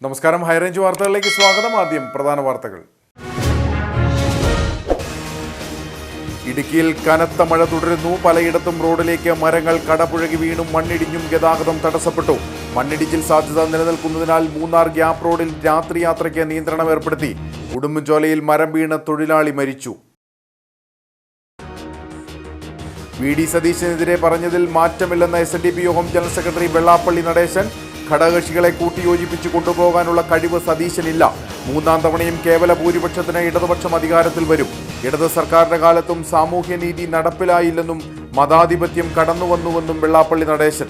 നമസ്കാരം, ഹൈറേഞ്ച് വാർത്തകളിലേക്ക് സ്വാഗതം. ആദ്യം പ്രധാന വാർത്തകൾ. ഇടുക്കിയിൽ കനത്ത മഴ തുടരുന്നു. പലയിടത്തും റോഡിലേക്ക് മരങ്ങൾ കടപുഴകി വീണും മണ്ണിടിഞ്ഞും ഗതാഗതം തടസ്സപ്പെട്ടു. മണ്ണിടിച്ചിൽ സാധ്യത നിലനിൽക്കുന്നതിനാൽ മൂന്നാർ ഗ്യാപ് റോഡിൽ രാത്രി യാത്രയ്ക്ക് നിയന്ത്രണം ഏർപ്പെടുത്തി. ഉടുമ്പൻചോലയിൽ മരം വീണ് തൊഴിലാളി മരിച്ചു. വി ഡി സതീശനെതിരെ പറഞ്ഞതിൽ മാറ്റമില്ലെന്ന SNDP യോഗം ജനറൽ സെക്രട്ടറി വെള്ളാപ്പള്ളി നടേശൻ. ഘടകകക്ഷികളെ കൂട്ടിയോജിപ്പിച്ച് കൊണ്ടുപോകാനുള്ള കഴിവ് സതീശനില്ല. മൂന്നാം തവണയും കേവല ഭൂരിപക്ഷത്തിന് ഇടതുപക്ഷം അധികാരത്തിൽ വരും. ഇടത് സർക്കാരിന്റെ കാലത്തും സാമൂഹ്യനീതി നടപ്പിലായില്ലെന്നും മതാധിപത്യം കടന്നുവന്നുവെന്നും വെള്ളാപ്പള്ളി നടേശൻ.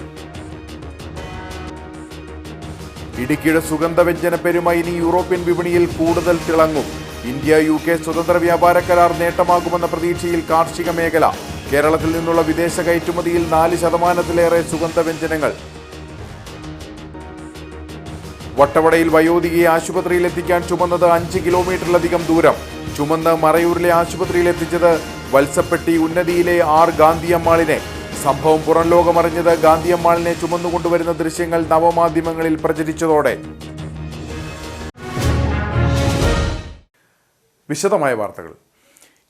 ഇടുക്കിയുടെ സുഗന്ധവ്യഞ്ജന പെരുമ ഇനി യൂറോപ്യൻ വിപണിയിൽ കൂടുതൽ തിളങ്ങും. ഇന്ത്യ-UK സ്വതന്ത്ര വ്യാപാര കരാർ നേട്ടമാകുമെന്ന പ്രതീക്ഷയിൽ കാർഷിക മേഖല. കേരളത്തിൽ നിന്നുള്ള വിദേശ കയറ്റുമതിയിൽ 4% സുഗന്ധവ്യഞ്ജനങ്ങൾ. വട്ടവടയിൽ വയോധികയെ ആശുപത്രിയിൽ എത്തിക്കാൻ ചുമന്നത് 5 കിലോമീറ്ററിലധികം ദൂരം. ചുമന്ന് മറയൂരിലെ ആശുപത്രിയിൽ എത്തിച്ചത് വത്സപ്പെട്ടി ഉന്നതിയിലെ ഗാന്ധിയമ്മാളിനെ. സംഭവം പുറം ലോകമറിഞ്ഞത് ഗാന്ധിയമ്മാളിനെ ചുമന്നുകൊണ്ടുവരുന്ന ദൃശ്യങ്ങൾ നവമാധ്യമങ്ങളിൽ പ്രചരിച്ചതോടെ. വിശദമായ വാർത്തകൾ.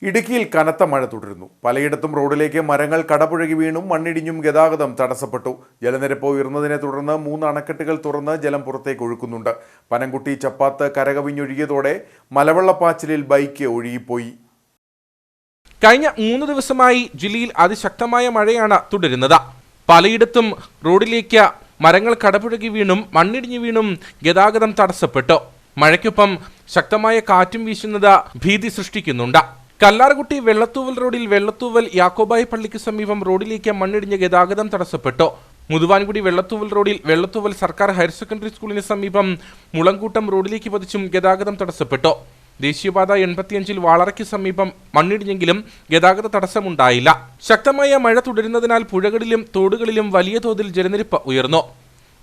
ഇടുക്കിയിൽ കനത്ത മഴ തുടരുന്നു. പലയിടത്തും റോഡിലേക്ക് മരങ്ങൾ കടപുഴകി വീണും മണ്ണിടിഞ്ഞും ഗതാഗതം തടസ്സപ്പെട്ടു. ജലനിരപ്പ് ഉയർന്നതിനെ തുടർന്ന് 3 അണക്കെട്ടുകൾ തുറന്ന് ജലം പുറത്തേക്ക് ഒഴുക്കുന്നുണ്ട്. പനംകുട്ടി ചപ്പാത്ത് കരകവിഞ്ഞൊഴുകിയതോടെ മലവെള്ളപ്പാച്ചിലിൽ ബൈക്ക് ഒഴുകിപ്പോയി. കഴിഞ്ഞ 3 ദിവസമായി ജില്ലയിൽ അതിശക്തമായ മഴയാണ് തുടരുന്നത്. പലയിടത്തും റോഡിലേക്ക് മരങ്ങൾ കടപുഴകി വീണും മണ്ണിടിഞ്ഞു വീണും ഗതാഗതം തടസ്സപ്പെട്ടു. മഴയ്ക്കൊപ്പം ശക്തമായ കാറ്റും വീശുന്നത് ഭീതി സൃഷ്ടിക്കുന്നുണ്ട്. കല്ലാർകുട്ടി വെള്ളത്തൂവൽ റോഡിൽ വെള്ളത്തൂവൽ യാക്കോബായ പള്ളിക്ക് സമീപം റോഡിലേക്ക് മണ്ണിടിഞ്ഞ് ഗതാഗതം തടസ്സപ്പെട്ടു. മുതുവാൻകുടി വെള്ളത്തൂവൽ റോഡിൽ വെള്ളത്തൂവൽ സർക്കാർ ഹയർ സെക്കൻഡറി സ്കൂളിന് സമീപം മുളങ്കൂട്ടം റോഡിലേക്ക് പതിച്ചും ഗതാഗതം തടസ്സപ്പെട്ടു. ദേശീയപാത 85 വാളറയ്ക്ക് സമീപം മണ്ണിടിഞ്ഞെങ്കിലും ഗതാഗത തടസ്സമുണ്ടായില്ല. ശക്തമായ മഴ തുടരുന്നതിനാൽ പുഴകളിലും തോടുകളിലും വലിയ തോതിൽ ജലനിരപ്പ് ഉയർന്നു.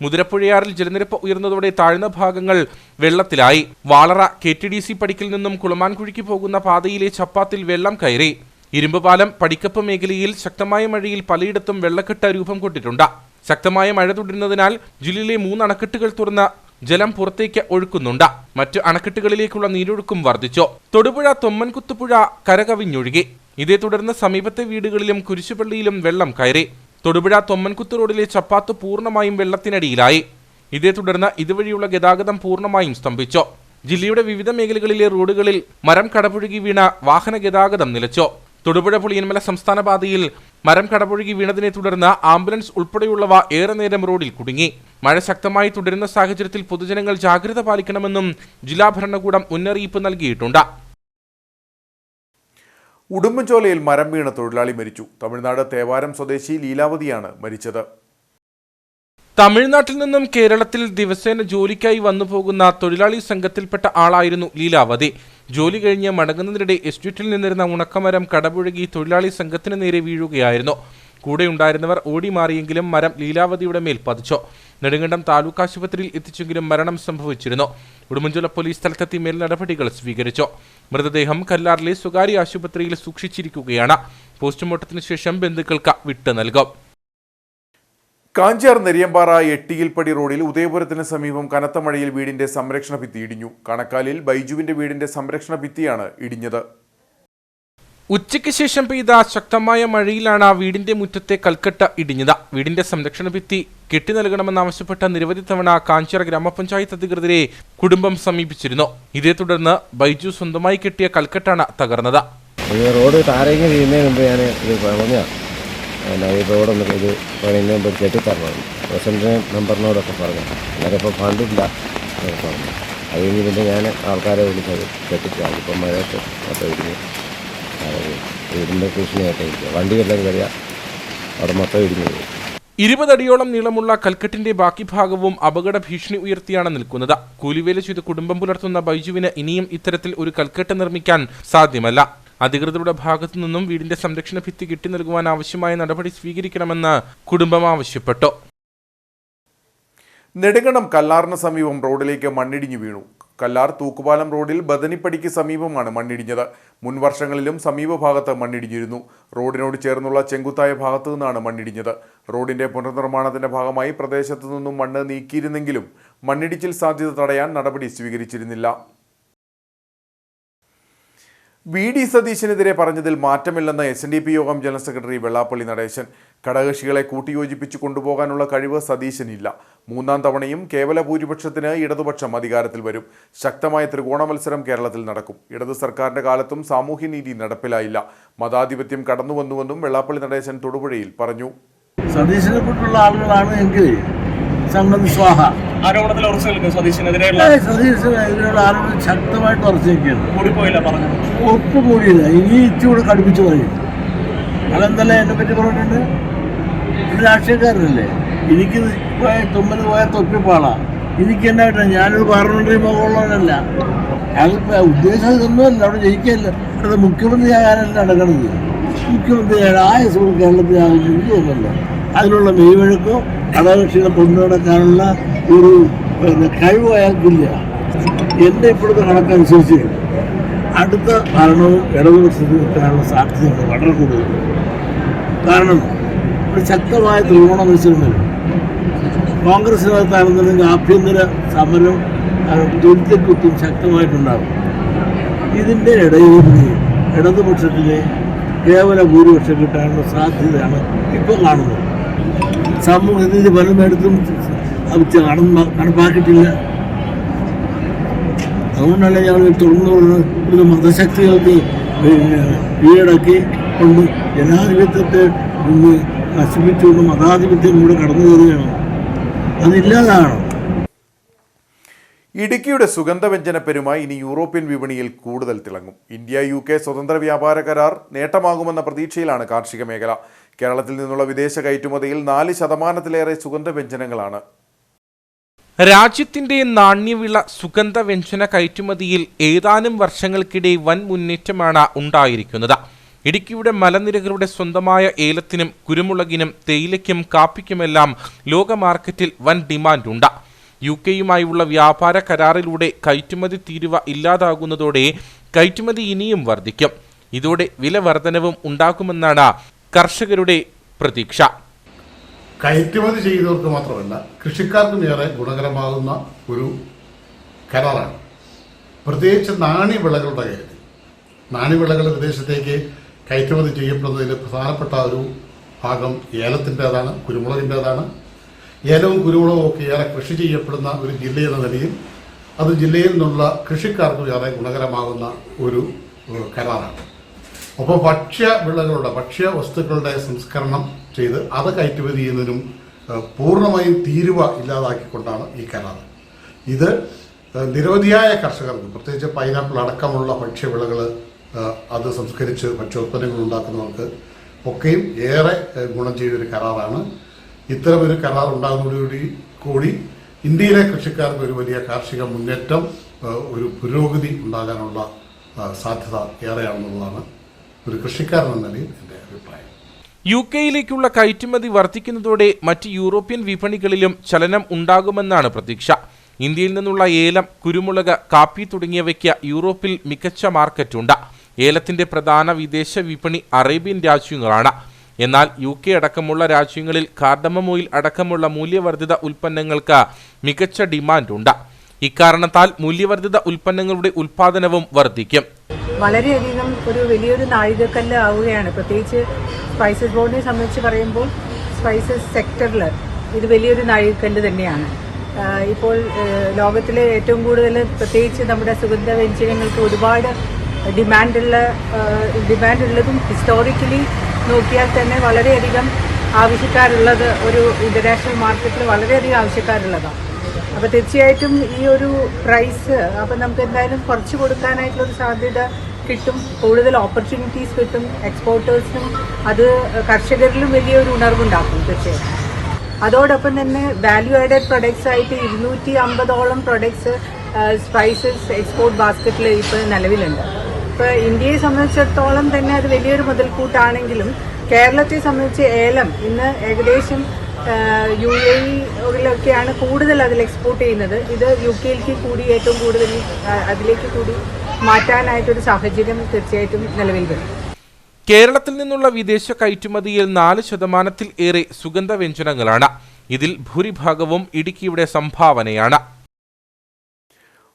മുതിരപ്പുഴയാറിൽ ജലനിരപ്പ് ഉയർന്നതോടെ താഴ്ന്ന ഭാഗങ്ങൾ വെള്ളത്തിലായി. വാളറ KTDC പടിക്കിൽ നിന്നും കുളമാൻകുഴിക്ക് പോകുന്ന പാതയിലെ ചപ്പാത്തിൽ വെള്ളം കയറി. ഇരുമ്പുപാലം പടിക്കപ്പ് മേഖലയിൽ ശക്തമായ മഴയിൽ പലയിടത്തും വെള്ളക്കെട്ട് രൂപം കൊണ്ടിട്ടുണ്ട്. ശക്തമായ മഴ തുടരുന്നതിനാൽ ജില്ലയിലെ 3 അണക്കെട്ടുകൾ തുറന്ന് ജലം പുറത്തേക്ക് ഒഴുക്കുന്നുണ്ട്. മറ്റ് അണക്കെട്ടുകളിലേക്കുള്ള നീരൊഴുക്കും വർദ്ധിച്ചു. തൊടുപുഴ തൊമ്മൻകുത്തുപുഴ കരകവിഞ്ഞൊഴുകി. ഇതേ തുടർന്ന് സമീപത്തെ വീടുകളിലും കുരിശുപള്ളിയിലും വെള്ളം കയറി. തൊടുപുഴ തൊമ്മൻകുത്ത് റോഡിലെ ചപ്പാത്ത് പൂർണ്ണമായും വെള്ളത്തിനടിയിലായി. ഇതേ തുടർന്ന് ഇതുവഴിയുള്ള ഗതാഗതം പൂർണ്ണമായും സ്തംഭിച്ചു. ജില്ലയുടെ വിവിധ മേഖലകളിലെ റോഡുകളിൽ മരം കടപുഴകി വീണ വാഹന ഗതാഗതം നിലച്ചു. തൊടുപുഴ പുളിയന്മല സംസ്ഥാന പാതയിൽ മരം കടപുഴകി വീണതിനെ തുടർന്ന് ആംബുലൻസ് ഉൾപ്പെടെയുള്ളവ ഏറെ നേരം റോഡിൽ കുടുങ്ങി. മഴ ശക്തമായി തുടരുന്ന സാഹചര്യത്തിൽ പൊതുജനങ്ങൾ ജാഗ്രത പാലിക്കണമെന്നും ജില്ലാ ഭരണകൂടം മുന്നറിയിപ്പ് നൽകിയിട്ടുണ്ട്. ഉടുമ്പൻചോലയിൽ മരം വീണ തൊഴിലാളി മരിച്ചു. തമിഴ്നാട് തേവാരം സ്വദേശി ലീലാവതിയാണ് മരിച്ചത്. തമിഴ്നാട്ടിൽ നിന്നും കേരളത്തിൽ ദിവസേന ജോലിക്കായി വന്നു പോകുന്ന തൊഴിലാളി സംഘത്തിൽപ്പെട്ട ആളായിരുന്നു ലീലാവതി. ജോലി കഴിഞ്ഞ് മടങ്ങുന്നതിനിടെ എസ്റ്റേറ്റിൽ നിന്നിരുന്ന ഉണക്കമരം കടപുഴകി തൊഴിലാളി സംഘത്തിന് നേരെ വീഴുകയായിരുന്നു. കൂടെയുണ്ടായിരുന്നവർ ഓടി മാറിയെങ്കിലും മരം ലീലാവതിയുടെ മേൽ പതിച്ചു. നെടുങ്കണ്ടം താലൂക്ക് ആശുപത്രിയിൽ എത്തിച്ചെങ്കിലും മരണം സംഭവിച്ചിരുന്നു. ഉടുമ്പൻചോല പോലീസ് സ്ഥലത്തെത്തി മേൽ നടപടികൾ സ്വീകരിച്ചു. മൃതദേഹം കല്ലാറിലെ സ്വകാര്യ ആശുപത്രിയിൽ സൂക്ഷിച്ചിരിക്കുകയാണ്. പോസ്റ്റ്മോർട്ടത്തിന് ശേഷം ബന്ധുക്കൾക്ക് വിട്ടു നൽകും. കാഞ്ചാർ നെരിയമ്പാറ എട്ടിയിൽപ്പടി റോഡിൽ ഉദയപുരത്തിന് സമീപം കനത്ത മഴയിൽ വീടിന്റെ സംരക്ഷണ ഭിത്തി ഇടിഞ്ഞു. കണക്കാലിൽ ബൈജുവിന്റെ വീടിന്റെ സംരക്ഷണ ഭിത്തിയാണ് ഇടിഞ്ഞത്. ഉച്ചയ്ക്ക് ശേഷം പെയ്ത ശക്തമായ മഴയിലാണ് വീടിന്റെ മുറ്റത്തെ കൽക്കെട്ട് ഇടിഞ്ഞത്. വീടിന്റെ സംരക്ഷണ ഭിത്തി കെട്ടി നൽകണമെന്നാവശ്യപ്പെട്ട നിരവധി തവണ കാഞ്ചിറ ഗ്രാമപഞ്ചായത്ത് അധികൃതരെ കുടുംബം സമീപിച്ചിരുന്നു. ഇതേ തുടർന്ന് ബൈജു സ്വന്തമായി കെട്ടിയ കൽക്കെട്ടാണ് തകർന്നത്. റോഡ് താരങ്ങി ചെയ്യുന്നതിന് മുമ്പ് ഞാൻ ഇത് പറഞ്ഞതാണ്, ഈ റോഡൊന്ന് ഇത് പണിയുന്നതിന് മുമ്പ് കെട്ടിത്തരണം പ്രസിഡന്റ് മെമ്പറിനോടൊക്കെ പറഞ്ഞു. അന്നേരം ഇപ്പോൾ ഫണ്ടില്ല പറഞ്ഞു. അത് കഴിഞ്ഞ് പിന്നെ ഞാൻ ആൾക്കാരെ വിളിച്ചത് കെട്ടിച്ചാൽ ഇപ്പം മഴയത്ത് ഒക്കെ ഇടിഞ്ഞ് വീടിൻ്റെ കൃഷിയായിട്ടിരിക്കുക. വണ്ടിയെല്ലാം കയറിയാൽ അവിടെ മൊത്തം ഇടിഞ്ഞു പോയി. 20 അടിയോളം നീളമുള്ള കൽക്കെട്ടിന്റെ ബാക്കി ഭാഗവും അപകട ഭീഷണി ഉയർത്തിയാണ് നിൽക്കുന്നത്. കൂലിവേല ചെയ്ത് കുടുംബം പുലർത്തുന്ന ബൈജുവിന് ഇനിയും ഇത്തരത്തിൽ ഒരു കൽക്കെട്ട് നിർമ്മിക്കാൻ സാധ്യമല്ല. അധികൃതരുടെ ഭാഗത്തു നിന്നും വീടിന്റെ സംരക്ഷണ ഭിത്തി കെട്ടി നൽകുവാൻ ആവശ്യമായ നടപടി സ്വീകരിക്കണമെന്ന് കുടുംബം ആവശ്യപ്പെട്ടു. നെടുങ്കണ്ടം കല്ലാറിന് സമീപം റോഡിലേക്ക് മണ്ണിടിഞ്ഞു വീണു. കല്ലാർ തൂക്കുപാലം റോഡിൽ ബദനിപ്പടിക്ക് സമീപമാണ് മണ്ണിടിഞ്ഞത്. മുൻ വർഷങ്ങളിലും സമീപഭാഗത്ത് മണ്ണിടിഞ്ഞിരുന്നു. റോഡിനോട് ചേർന്നുള്ള ചെങ്കുത്തായ ഭാഗത്തു നിന്നാണ് മണ്ണിടിഞ്ഞത്. റോഡിന്റെ പുനർനിർമ്മാണത്തിന്റെ ഭാഗമായി പ്രദേശത്തു നിന്നും മണ്ണ് നീക്കിയിരുന്നെങ്കിലും മണ്ണിടിച്ചിൽ സാധ്യത തടയാൻ നടപടി സ്വീകരിച്ചിരുന്നില്ല. VD സതീശനെതിരെ പറഞ്ഞതിൽ മാറ്റമില്ലെന്ന് SNDP യോഗം ജനറൽ സെക്രട്ടറി വെള്ളാപ്പള്ളി നടേശൻ. ഘടകകക്ഷികളെ കൂട്ടിയോജിപ്പിച്ച് കൊണ്ടുപോകാനുള്ള കഴിവ് സതീശനില്ല. മൂന്നാം തവണയും കേവല ഭൂരിപക്ഷത്തിന് ഇടതുപക്ഷം അധികാരത്തിൽ വരും. ശക്തമായ ത്രികോണ മത്സരം കേരളത്തിൽ നടക്കും. ഇടതു സർക്കാരിന്റെ കാലത്തും സാമൂഹ്യനീതി നടപ്പിലായില്ല. മതാധിപത്യം കടന്നുവന്നുവെന്നും വെള്ളാപ്പള്ളി നടേശൻ തൊടുപുഴയിൽ പറഞ്ഞു. സതീശനെ കൂട്ടുള്ള ആളുകളാണ് എങ്കിൽ സംഗതി സ്വാഹ. ആരോപണത്തിൽ ഉറച്ചു നിൽക്കും. സതീശനെതിരെയുള്ള ആരോപണം ശക്തമായിട്ട് ഉറച്ചു നിൽക്കുകയാണ്. കൂടിപ്പോയില്ല പറഞ്ഞു. ഒട്ടും കൂടിയില്ല. ഇനി ഇച്ചിരി കടുപ്പിച്ചു പറയും. അതെന്തല്ല എന്നെ പറ്റി പറഞ്ഞിട്ടുണ്ട്. ഒരു രാഷ്ട്രീയക്കാരനല്ലേ. എനിക്ക് തുമ്മൽ പോയ തൊപ്പിപ്പാളാ. എനിക്ക് എന്നായിട്ടാ, ഞാനൊരു പാർലമെന്ററി മുഖമുള്ളവനല്ല. അയാൾക്ക് ഉദ്ദേശം ഇതൊന്നുമല്ല. അവിടെ ജയിക്കല്ല. ഇവിടെ മുഖ്യമന്ത്രി ആകാനല്ല നടക്കണത്. മുഖ്യമന്ത്രി ആയുസ് കേരളത്തിൽ ആകുന്നത് തോന്നുന്നല്ലോ. അതിനുള്ള മെയ്വഴക്കോ ഘടകകക്ഷികളെ കൊണ്ടുനടക്കാനുള്ള ഒരു കഴിവ് അയാൾക്കില്ല. എൻ്റെ ഇപ്പോഴത്തെ കണക്കനുസരിച്ച് അടുത്ത ഭരണവും ഇടതുപക്ഷത്തിൽ നിൽക്കാനുള്ള സാധ്യതയുണ്ട് വളരെ കൂടുതൽ. കാരണം ഒരു ശക്തമായ ത്രികോണ മത്സരം വരും. കോൺഗ്രസിനകത്താണെന്നുണ്ടെങ്കിൽ ആഭ്യന്തര സമരം തൊഴിൽക്കുത്തും ശക്തമായിട്ടുണ്ടാകും. ഇതിൻ്റെ ഇടയിൽ ഇടതുപക്ഷത്തിലെ കേവല ഭൂരിപക്ഷം കിട്ടാനുള്ള സാധ്യതയാണ് ഇപ്പോൾ കാണുന്നത്. സമൂഹത്തിൽ പലയിടത്തും നടപ്പാക്കിയിട്ടില്ല. അതുകൊണ്ടല്ല ഞങ്ങൾ തുറന്നു പറഞ്ഞത് ഇവിടുത്തെ മതശക്തികൾക്ക് കീഴടക്കി കൊണ്ട് ജനാധിപത്യത്തെ നശിപ്പിച്ചുകൊണ്ട് മതാധിപത്യം കൂടെ കടന്നു കയറുകയാണ്. അതില്ലാതാണ്. ഇടുക്കിയുടെ സുഗന്ധവ്യഞ്ജന പെരുമ ഇനി യൂറോപ്യൻ വിപണിയിൽ കൂടുതൽ തിളങ്ങും. ഇന്ത്യ-UK സ്വതന്ത്ര വ്യാപാര കരാർ നേട്ടമാകുമെന്ന പ്രതീക്ഷയിലാണ് കാർഷിക മേഖല. കേരളത്തിൽ നിന്നുള്ള വിദേശ കയറ്റുമതിയിൽ 4% സുഗന്ധവ്യഞ്ജനങ്ങളാണ്. രാജ്യത്തിന്റെ നാണ്യവിള സുഗന്ധവ്യഞ്ജന കയറ്റുമതിയിൽ ഏതാനും വർഷങ്ങൾക്കിടെ വൻ മുന്നേറ്റമാണ് ഉണ്ടായിരിക്കുന്നത്. ഇടുക്കിയുടെ മലനിരകളുടെ സ്വന്തമായ ഏലത്തിനും കുരുമുളകിനും തേയിലയ്ക്കും കാപ്പിക്കുമെല്ലാം ലോക മാർക്കറ്റിൽ വൻ ഡിമാൻഡുണ്ട്. UK-യുമായുള്ള വ്യാപാര കരാറിലൂടെ കയറ്റുമതി തീരുവ ഇല്ലാതാകുന്നതോടെ കയറ്റുമതി ഇനിയും വർദ്ധിക്കും. ഇതോടെ വില വർധനവും ഉണ്ടാകുമെന്നാണ് കർഷകരുടെ പ്രതീക്ഷ. കയറ്റുമതി ചെയ്യുന്നവർക്ക് മാത്രമല്ല കൃഷിക്കാർക്കും ഏറെ ഗുണകരമാകുന്ന ഒരു കരാറാണ്. പ്രത്യേകിച്ച് നാണ്യവിളകളുടെ കാര്യത്തിൽ. നാണ്യവിളകൾ വിദേശത്തേക്ക് കയറ്റുമതി ചെയ്യപ്പെടുന്നതിൽ പ്രധാനപ്പെട്ട ഒരു ഭാഗം ഏലത്തിൻ്റേതാണ്, കുരുമുളകിൻ്റേതാണ്. ഏലവും കുരുമുളകും ഒക്കെ ഏറെ കൃഷി ചെയ്യപ്പെടുന്ന ഒരു ജില്ലയെന്ന നിലയിൽ അത് ജില്ലയിൽ നിന്നുള്ള കൃഷിക്കാർക്ക് ഏറെ ഗുണകരമാകുന്ന ഒരു കരാറാണ്. ഒപ്പം ഭക്ഷ്യ വസ്തുക്കളുടെ സംസ്കരണം ചെയ്ത് അത് കയറ്റുമതി ചെയ്യുന്നതിനും പൂർണ്ണമായും തീരുവ ഇല്ലാതാക്കിക്കൊണ്ടാണ് ഈ കരാർ. ഇത് നിരവധിയായ കർഷകർക്ക്, പ്രത്യേകിച്ച് പൈനാപ്പിൾ അടക്കമുള്ള ഭക്ഷ്യവിളകൾ അത് സംസ്കരിച്ച് ഭക്ഷ്യോത്പന്നങ്ങൾ ഉണ്ടാക്കുന്നവർക്ക് ഒക്കെയും ഏറെ ഗുണം ചെയ്തൊരു കരാറാണ്. ഇത്തരമൊരു കരാർ ഉണ്ടാകുന്നതോടുകൂടി കൂടി ഇന്ത്യയിലെ കൃഷിക്കാർക്ക് ഒരു വലിയ കാർഷിക മുന്നേറ്റം, ഒരു പുരോഗതി ഉണ്ടാകാനുള്ള സാധ്യത ഏറെയാണെന്നുള്ളതാണ് ഒരു കൃഷിക്കാരൻ എന്ന നിലയിൽ എൻ്റെ അഭിപ്രായം. UK-യിലേക്കുള്ള കയറ്റുമതി വർദ്ധിക്കുന്നതോടെ മറ്റ് യൂറോപ്യൻ വിപണികളിലും ചലനം ഉണ്ടാകുമെന്നാണ് പ്രതീക്ഷ. ഇന്ത്യയിൽ നിന്നുള്ള ഏലം, കുരുമുളക്, കാപ്പി തുടങ്ങിയവയ്ക്ക് യൂറോപ്പിൽ മികച്ച മാർക്കറ്റുണ്ട്. ഏലത്തിന്റെ പ്രധാന വിദേശ വിപണി അറേബ്യൻ രാജ്യങ്ങളാണ്. എന്നാൽ UK അടക്കമുള്ള രാജ്യങ്ങളിൽ കാർഡമം ഓയിൽ അടക്കമുള്ള മൂല്യവർദ്ധിത ഉൽപ്പന്നങ്ങൾക്ക് മികച്ച ഡിമാൻഡുണ്ട്. ഇക്കാരണത്താൽ മൂല്യവർദ്ധിത ഉൽപ്പന്നങ്ങളുടെ ഉൽപ്പാദനവും വർദ്ധിക്കും. വളരെയധികം ഒരു വലിയൊരു നാഴികക്കല്ല് ആവുകയാണ്. പ്രത്യേകിച്ച് സ്പൈസസ് ബോർഡിനെ സംബന്ധിച്ച് പറയുമ്പോൾ സ്പൈസസ് സെക്ടറിൽ ഇത് വലിയൊരു നാഴികക്കല്ല് തന്നെയാണ്. ഇപ്പോൾ ലോകത്തിലെ ഏറ്റവും കൂടുതൽ പ്രത്യേകിച്ച് നമ്മുടെ സുഗന്ധവ്യഞ്ജനങ്ങൾക്ക് ഒരുപാട് ഡിമാൻഡുള്ളതും ഹിസ്റ്റോറിക്കലി നോക്കിയാൽ തന്നെ വളരെയധികം ആവശ്യക്കാരുള്ളത് ഒരു ഇൻ്റർനാഷണൽ മാർക്കറ്റിൽ വളരെയധികം ആവശ്യക്കാരുള്ളതാണ്. അപ്പോൾ തീർച്ചയായിട്ടും ഈ ഒരു പ്രൈസ് അപ്പോൾ നമുക്ക് എന്തായാലും കുറച്ച് കൊടുക്കാനായിട്ടുള്ളൊരു സാധ്യത കിട്ടും. കൂടുതൽ ഓപ്പർച്യൂണിറ്റീസ് കിട്ടും എക്സ്പോർട്ടേഴ്സിനും. അത് കർഷകരിലും വലിയൊരു ഉണർവുണ്ടാക്കും തീർച്ചയായിട്ടും. അതോടൊപ്പം തന്നെ വാല്യൂ ആഡഡ് പ്രൊഡക്ട്സ് ആയിട്ട് 250ഓളം പ്രൊഡക്ട്സ് സ്പൈസസ് എക്സ്പോർട്ട് ബാസ്ക്കറ്റിൽ ഇപ്പോൾ നിലവിലുണ്ട്. ഇപ്പോൾ ഇന്ത്യയെ സംബന്ധിച്ചിടത്തോളം തന്നെ അത് വലിയൊരു മുതൽക്കൂട്ടാണെങ്കിലും കേരളത്തെ സംബന്ധിച്ച് ഏലം ഇന്ന് ഏകദേശം UAE-യിലൊക്കെയാണ് കൂടുതൽ അതിൽ എക്സ്പോർട്ട് ചെയ്യുന്നത്. ഇത് UK-യിലേക്ക് കൂടി ഏറ്റവും കൂടുതൽ അതിലേക്ക് കൂടി മാറ്റാനായിട്ടൊരു സാഹചര്യം തീർച്ചയായിട്ടും നിലവിൽ വരും. കേരളത്തിൽ നിന്നുള്ള വിദേശ കയറ്റുമതിയിൽ 4% ഏറെ സുഗന്ധവ്യഞ്ജനങ്ങളാണ്. ഇതിൽ ഭൂരിഭാഗവും ഇടുക്കിയുടെ സംഭാവനയാണ്.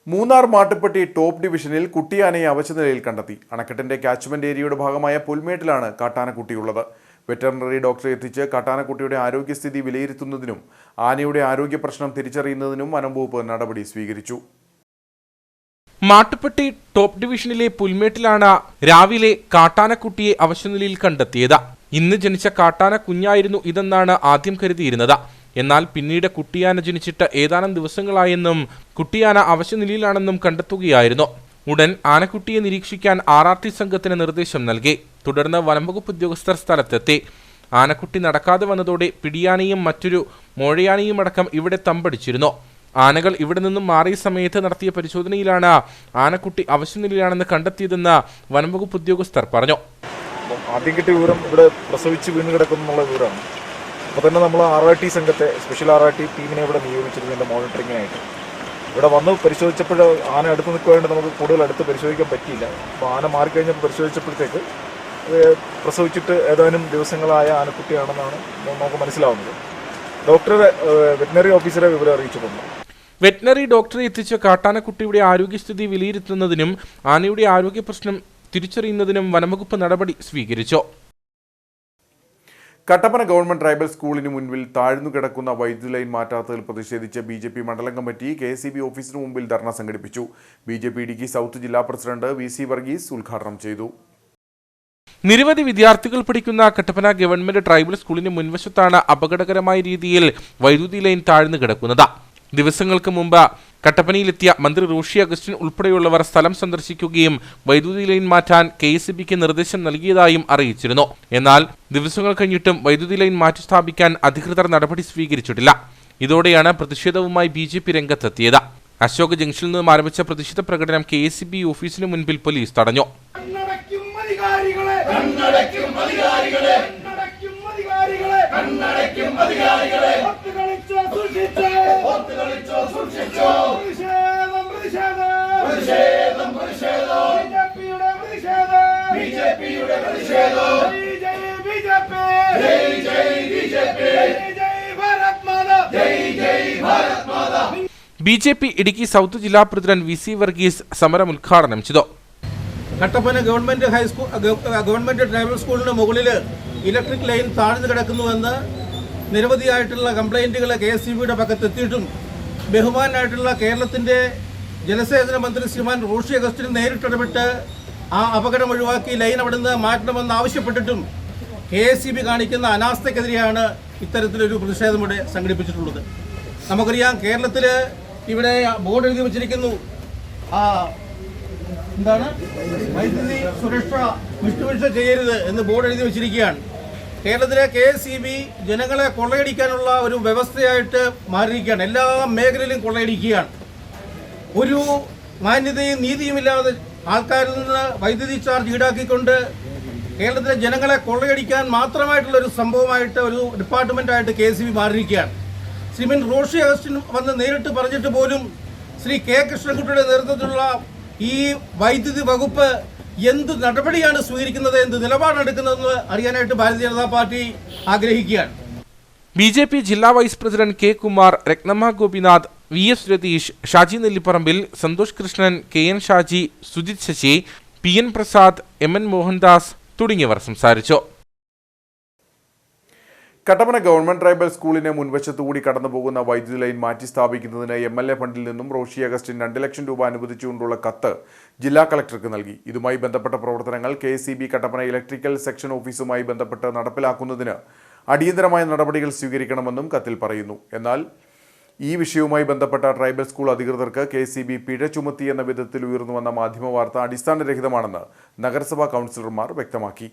മൂന്നാർ മാട്ടുപ്പെട്ടി ടോപ്പ് ഡിവിഷനിൽ കുട്ടിയാനയെ അവശനിലയിൽ കണ്ടെത്തി. അണക്കെട്ടിന്റെ കാച്ച്മെന്റ് ഏരിയയുടെ ഭാഗമായ പുൽമേട്ടിലാണ് കാട്ടാനക്കുട്ടിയുള്ളത്. വെറ്ററിനറി ഡോക്ടറെ എത്തിച്ച് കാട്ടാനക്കുട്ടിയുടെ ആരോഗ്യസ്ഥിതി വിലയിരുത്തുന്നതിനും ആനയുടെ ആരോഗ്യ പ്രശ്നം തിരിച്ചറിയുന്നതിനും വനംവകുപ്പ് നടപടി സ്വീകരിച്ചു. മാട്ടുപ്പെട്ടി ടോപ്പ് ഡിവിഷനിലെ പുൽമേട്ടിലാണ് രാവിലെ കാട്ടാനക്കുട്ടിയെ അവശനിലയിൽ കണ്ടെത്തിയത്. ഇന്ന് ജനിച്ച കാട്ടാന കുഞ്ഞായിരുന്നു ഇതെന്നാണ് ആദ്യം കരുതിയിരുന്നത്. എന്നാൽ പിന്നീട് കുട്ടിയാന ജനിച്ചിട്ട് ഏതാനും ദിവസങ്ങളായെന്നും കുട്ടിയാന അവശനിലയിലാണെന്നും കണ്ടെത്തുകയായിരുന്നു. ഉടൻ ആനക്കുട്ടിയെ നിരീക്ഷിക്കാൻ RRT സംഘത്തിന് നിർദ്ദേശം നൽകി. തുടർന്ന് വനംവകുപ്പ് ഉദ്യോഗസ്ഥർ സ്ഥലത്തെത്തി. ആനക്കുട്ടി നടക്കാതെ വന്നതോടെ പിടിയാനയും മറ്റൊരു മോഴയാനയും അടക്കം ഇവിടെ തമ്പടിച്ചിരുന്നു. ആനകൾ ഇവിടെ നിന്നും മാറിയ സമയത്ത് നടത്തിയ പരിശോധനയിലാണ് ആനക്കുട്ടി അവശനിലയിലാണെന്ന് കണ്ടെത്തിയതെന്ന് വനംവകുപ്പ് ഉദ്യോഗസ്ഥർ പറഞ്ഞു. ആദ്യം കിട്ടിയ വിവരം ഇവിടെ പ്രസവിച്ച് വീണ് കിടക്കുന്നുള്ള വിവരമാണ്. അപ്പോൾ തന്നെ നമ്മൾ RRT സംഘത്തെ, സ്പെഷ്യൽ RRT ടീമിനെ ഇവിടെ നിയോഗിച്ചിരുന്നതിൻ്റെ മോണിറ്ററിങ്ങിനായിട്ട്. ഇവിടെ വന്ന് പരിശോധിച്ചപ്പോൾ ആന അടുത്ത് നിൽക്കുവാണ്ട് നമുക്ക് കൂടുതൽ അടുത്ത് പരിശോധിക്കാൻ പറ്റിയില്ല. അപ്പോൾ ആന മാറിക്കഴിഞ്ഞപ്പോൾ പരിശോധിച്ചപ്പോഴത്തേക്ക് പ്രസവിച്ചിട്ട് ഏതാനും ദിവസങ്ങളായ ആനക്കുട്ടിയാണെന്നാണ് നമുക്ക് മനസ്സിലാവുന്നത്. ഡോക്ടറെ, വെറ്റിനറി ഓഫീസറെ വിവരം അറിയിച്ചിട്ടുണ്ട്. വെറ്റിനറി ഡോക്ടറെ എത്തിച്ച് കാട്ടാനക്കുട്ടിയുടെ ആരോഗ്യസ്ഥിതി വിലയിരുത്തുന്നതിനും ആനയുടെ ആരോഗ്യ പ്രശ്നം തിരിച്ചറിയുന്നതിനും വനംവകുപ്പ് നടപടി സ്വീകരിച്ചു. കട്ടപ്പന ഗവൺമെന്റ് ട്രൈബൽ സ്കൂളിന് മുൻപിൽ താഴ്ന്നു കിടക്കുന്ന വൈദ്യുതി ലൈൻ മാറ്റാത്തതിൽ പ്രതിഷേധിച്ച് BJP മണ്ഡലം കമ്മിറ്റി KSEB ഓഫീസിന് മുമ്പിൽ ധർണ സംഘടിപ്പിച്ചു. BJP ഇടുക്കി സൗത്ത് ജില്ലാ പ്രസിഡന്റ് VC വർഗീസ് ഉദ്ഘാടനം ചെയ്തു. നിരവധി വിദ്യാർത്ഥികൾ പഠിക്കുന്ന കട്ടപ്പന ഗവൺമെന്റ് ട്രൈബൽ സ്കൂളിന് മുൻവശത്താണ് അപകടകരമായ രീതിയിൽ വൈദ്യുതി ലൈൻ താഴ്ന്നു കിടക്കുന്നത്. ദിവസങ്ങൾക്ക് മുമ്പ് കട്ടപ്പനയിലെത്തിയ മന്ത്രി റോഷി അഗസ്റ്റിൻ ഉൾപ്പെടെയുള്ളവർ സ്ഥലം സന്ദർശിക്കുകയും വൈദ്യുതി ലൈൻ മാറ്റാൻ KSEBക്ക് നിർദ്ദേശം നൽകിയതായും അറിയിച്ചിരുന്നു. എന്നാൽ ദിവസങ്ങൾ കഴിഞ്ഞിട്ടും വൈദ്യുതി ലൈൻ മാറ്റിസ്ഥാപിക്കാൻ അധികൃതർ നടപടി സ്വീകരിച്ചിട്ടില്ല. ഇതോടെയാണ് പ്രതിഷേധവുമായി BJP രംഗത്തെത്തിയത്. അശോക് ജംഗ്ഷനിൽ നിന്നും ആരംഭിച്ച പ്രതിഷേധ പ്രകടനം KSEB ഓഫീസിന് മുൻപിൽ പോലീസ് തടഞ്ഞു. BJP ഇടുക്കി സൗത്ത് ജില്ലാ പ്രസിഡന്റ് VC വർഗീസ് സമരം ഉദ്ഘാടനം ചെയ്തു. കട്ടപ്പന ഗവൺമെന്റ് ട്രൈബൽ സ്കൂളിന് മുകളിൽ ഇലക്ട്രിക് ലൈൻ താഴ്ന്നു കിടക്കുന്നുവെന്ന് നിരവധിയായിട്ടുള്ള കംപ്ലൈൻറ്റുകൾ KSEBയുടെ പക്കത്തെത്തിയിട്ടും ബഹുമാനായിട്ടുള്ള കേരളത്തിൻ്റെ ജലസേചന മന്ത്രി ശ്രീമാൻ റോഷി അഗസ്റ്റിൻ നേരിട്ടിടപെട്ട് ആ അപകടം ഒഴിവാക്കി ലൈൻ അവിടുന്ന് മാറ്റണമെന്ന് ആവശ്യപ്പെട്ടിട്ടും KSEB കാണിക്കുന്ന അനാസ്ഥയ്ക്കെതിരെയാണ് ഇത്തരത്തിലൊരു പ്രതിഷേധം ഇവിടെ സംഘടിപ്പിച്ചിട്ടുള്ളത്. നമുക്കറിയാം, കേരളത്തിൽ ഇവിടെ ബോർഡ് എഴുതി വച്ചിരിക്കുന്നു, എന്താണ്, വൈദ്യുതി സുരക്ഷ വിട്ടുവീഴ്ച ചെയ്യരുത് എന്ന് ബോർഡ് എഴുതി വച്ചിരിക്കുകയാണ്. കേരളത്തിലെ KSEB ജനങ്ങളെ കൊള്ളയടിക്കാനുള്ള ഒരു വ്യവസ്ഥയായിട്ട് മാറിയിരിക്കുകയാണ്. എല്ലാ മേഖലയിലും കൊള്ളയടിക്കുകയാണ്. ഒരു മാന്യതയും നീതിയുമില്ലാതെ ആൾക്കാരിൽ നിന്ന് വൈദ്യുതി ചാർജ് ഈടാക്കിക്കൊണ്ട് കേരളത്തിലെ ജനങ്ങളെ കൊള്ളയടിക്കാൻ മാത്രമായിട്ടുള്ളൊരു സംഭവമായിട്ട്, ഒരു ഡിപ്പാർട്ട്മെൻറ്റായിട്ട് KSEB മാറിയിരിക്കുകയാണ്. ശ്രീമൻ റോഷി അഗസ്റ്റിൻ വന്ന് നേരിട്ട് പറഞ്ഞിട്ട് പോലും ശ്രീ K കൃഷ്ണൻകുട്ടിയുടെ നേതൃത്വത്തിലുള്ള ഈ വൈദ്യുതി വകുപ്പ് എന്ത് നടപടിയാണ് സ്വീകരിക്കുന്നത്, എന്ത് നിലപാടെടുക്കുന്നതെന്ന് അറിയാനായിട്ട് ഭാരതീയ ജനതാ പാർട്ടി ആഗ്രഹിക്കുകയാണ്. BJP ജില്ലാ vice president K Kumar, Rathnamma Gopinath, VS Ratheesh, Shaji Nellipparambil, Santhosh Krishnan, KN Shaji, Sujith Sasi, PN Prasad, MN Mohandas തുടങ്ങിയവർ സംസാരിച്ചു. കട്ടപ്പന ഗവൺമെന്റ് ട്രൈബൽ സ്കൂളിന് മുൻവശത്തുകൂടി കടന്നുപോകുന്ന വൈദ്യുതി ലൈൻ മാറ്റി സ്ഥാപിക്കുന്നതിന് MLA ഫണ്ടിൽ നിന്നും റോഷി അഗസ്റ്റിൻ 2 ലക്ഷം രൂപ അനുവദിച്ചുകൊണ്ടുള്ള കത്ത് ജില്ലാ കളക്ടർക്ക് നൽകി. ഇതുമായി ബന്ധപ്പെട്ട പ്രവർത്തനങ്ങൾ KSEB കട്ടപ്പന ഇലക്ട്രിക്കൽ സെക്ഷൻ ഓഫീസുമായി ബന്ധപ്പെട്ട് നടപ്പിലാക്കുന്നതിന് അടിയന്തരമായ നടപടികൾ സ്വീകരിക്കണമെന്നും കത്തിൽ പറയുന്നു. എന്നാൽ ഈ വിഷയവുമായി ബന്ധപ്പെട്ട ട്രൈബൽ സ്കൂൾ അധികൃതർക്ക് KSEB പിഴ ചുമത്തിയെന്ന വിധത്തിൽ ഉയർന്നുവന്ന മാധ്യമവാർത്ത അടിസ്ഥാനരഹിതമാണെന്ന് നഗരസഭാ കൗൺസിലർമാർ വ്യക്തമാക്കി.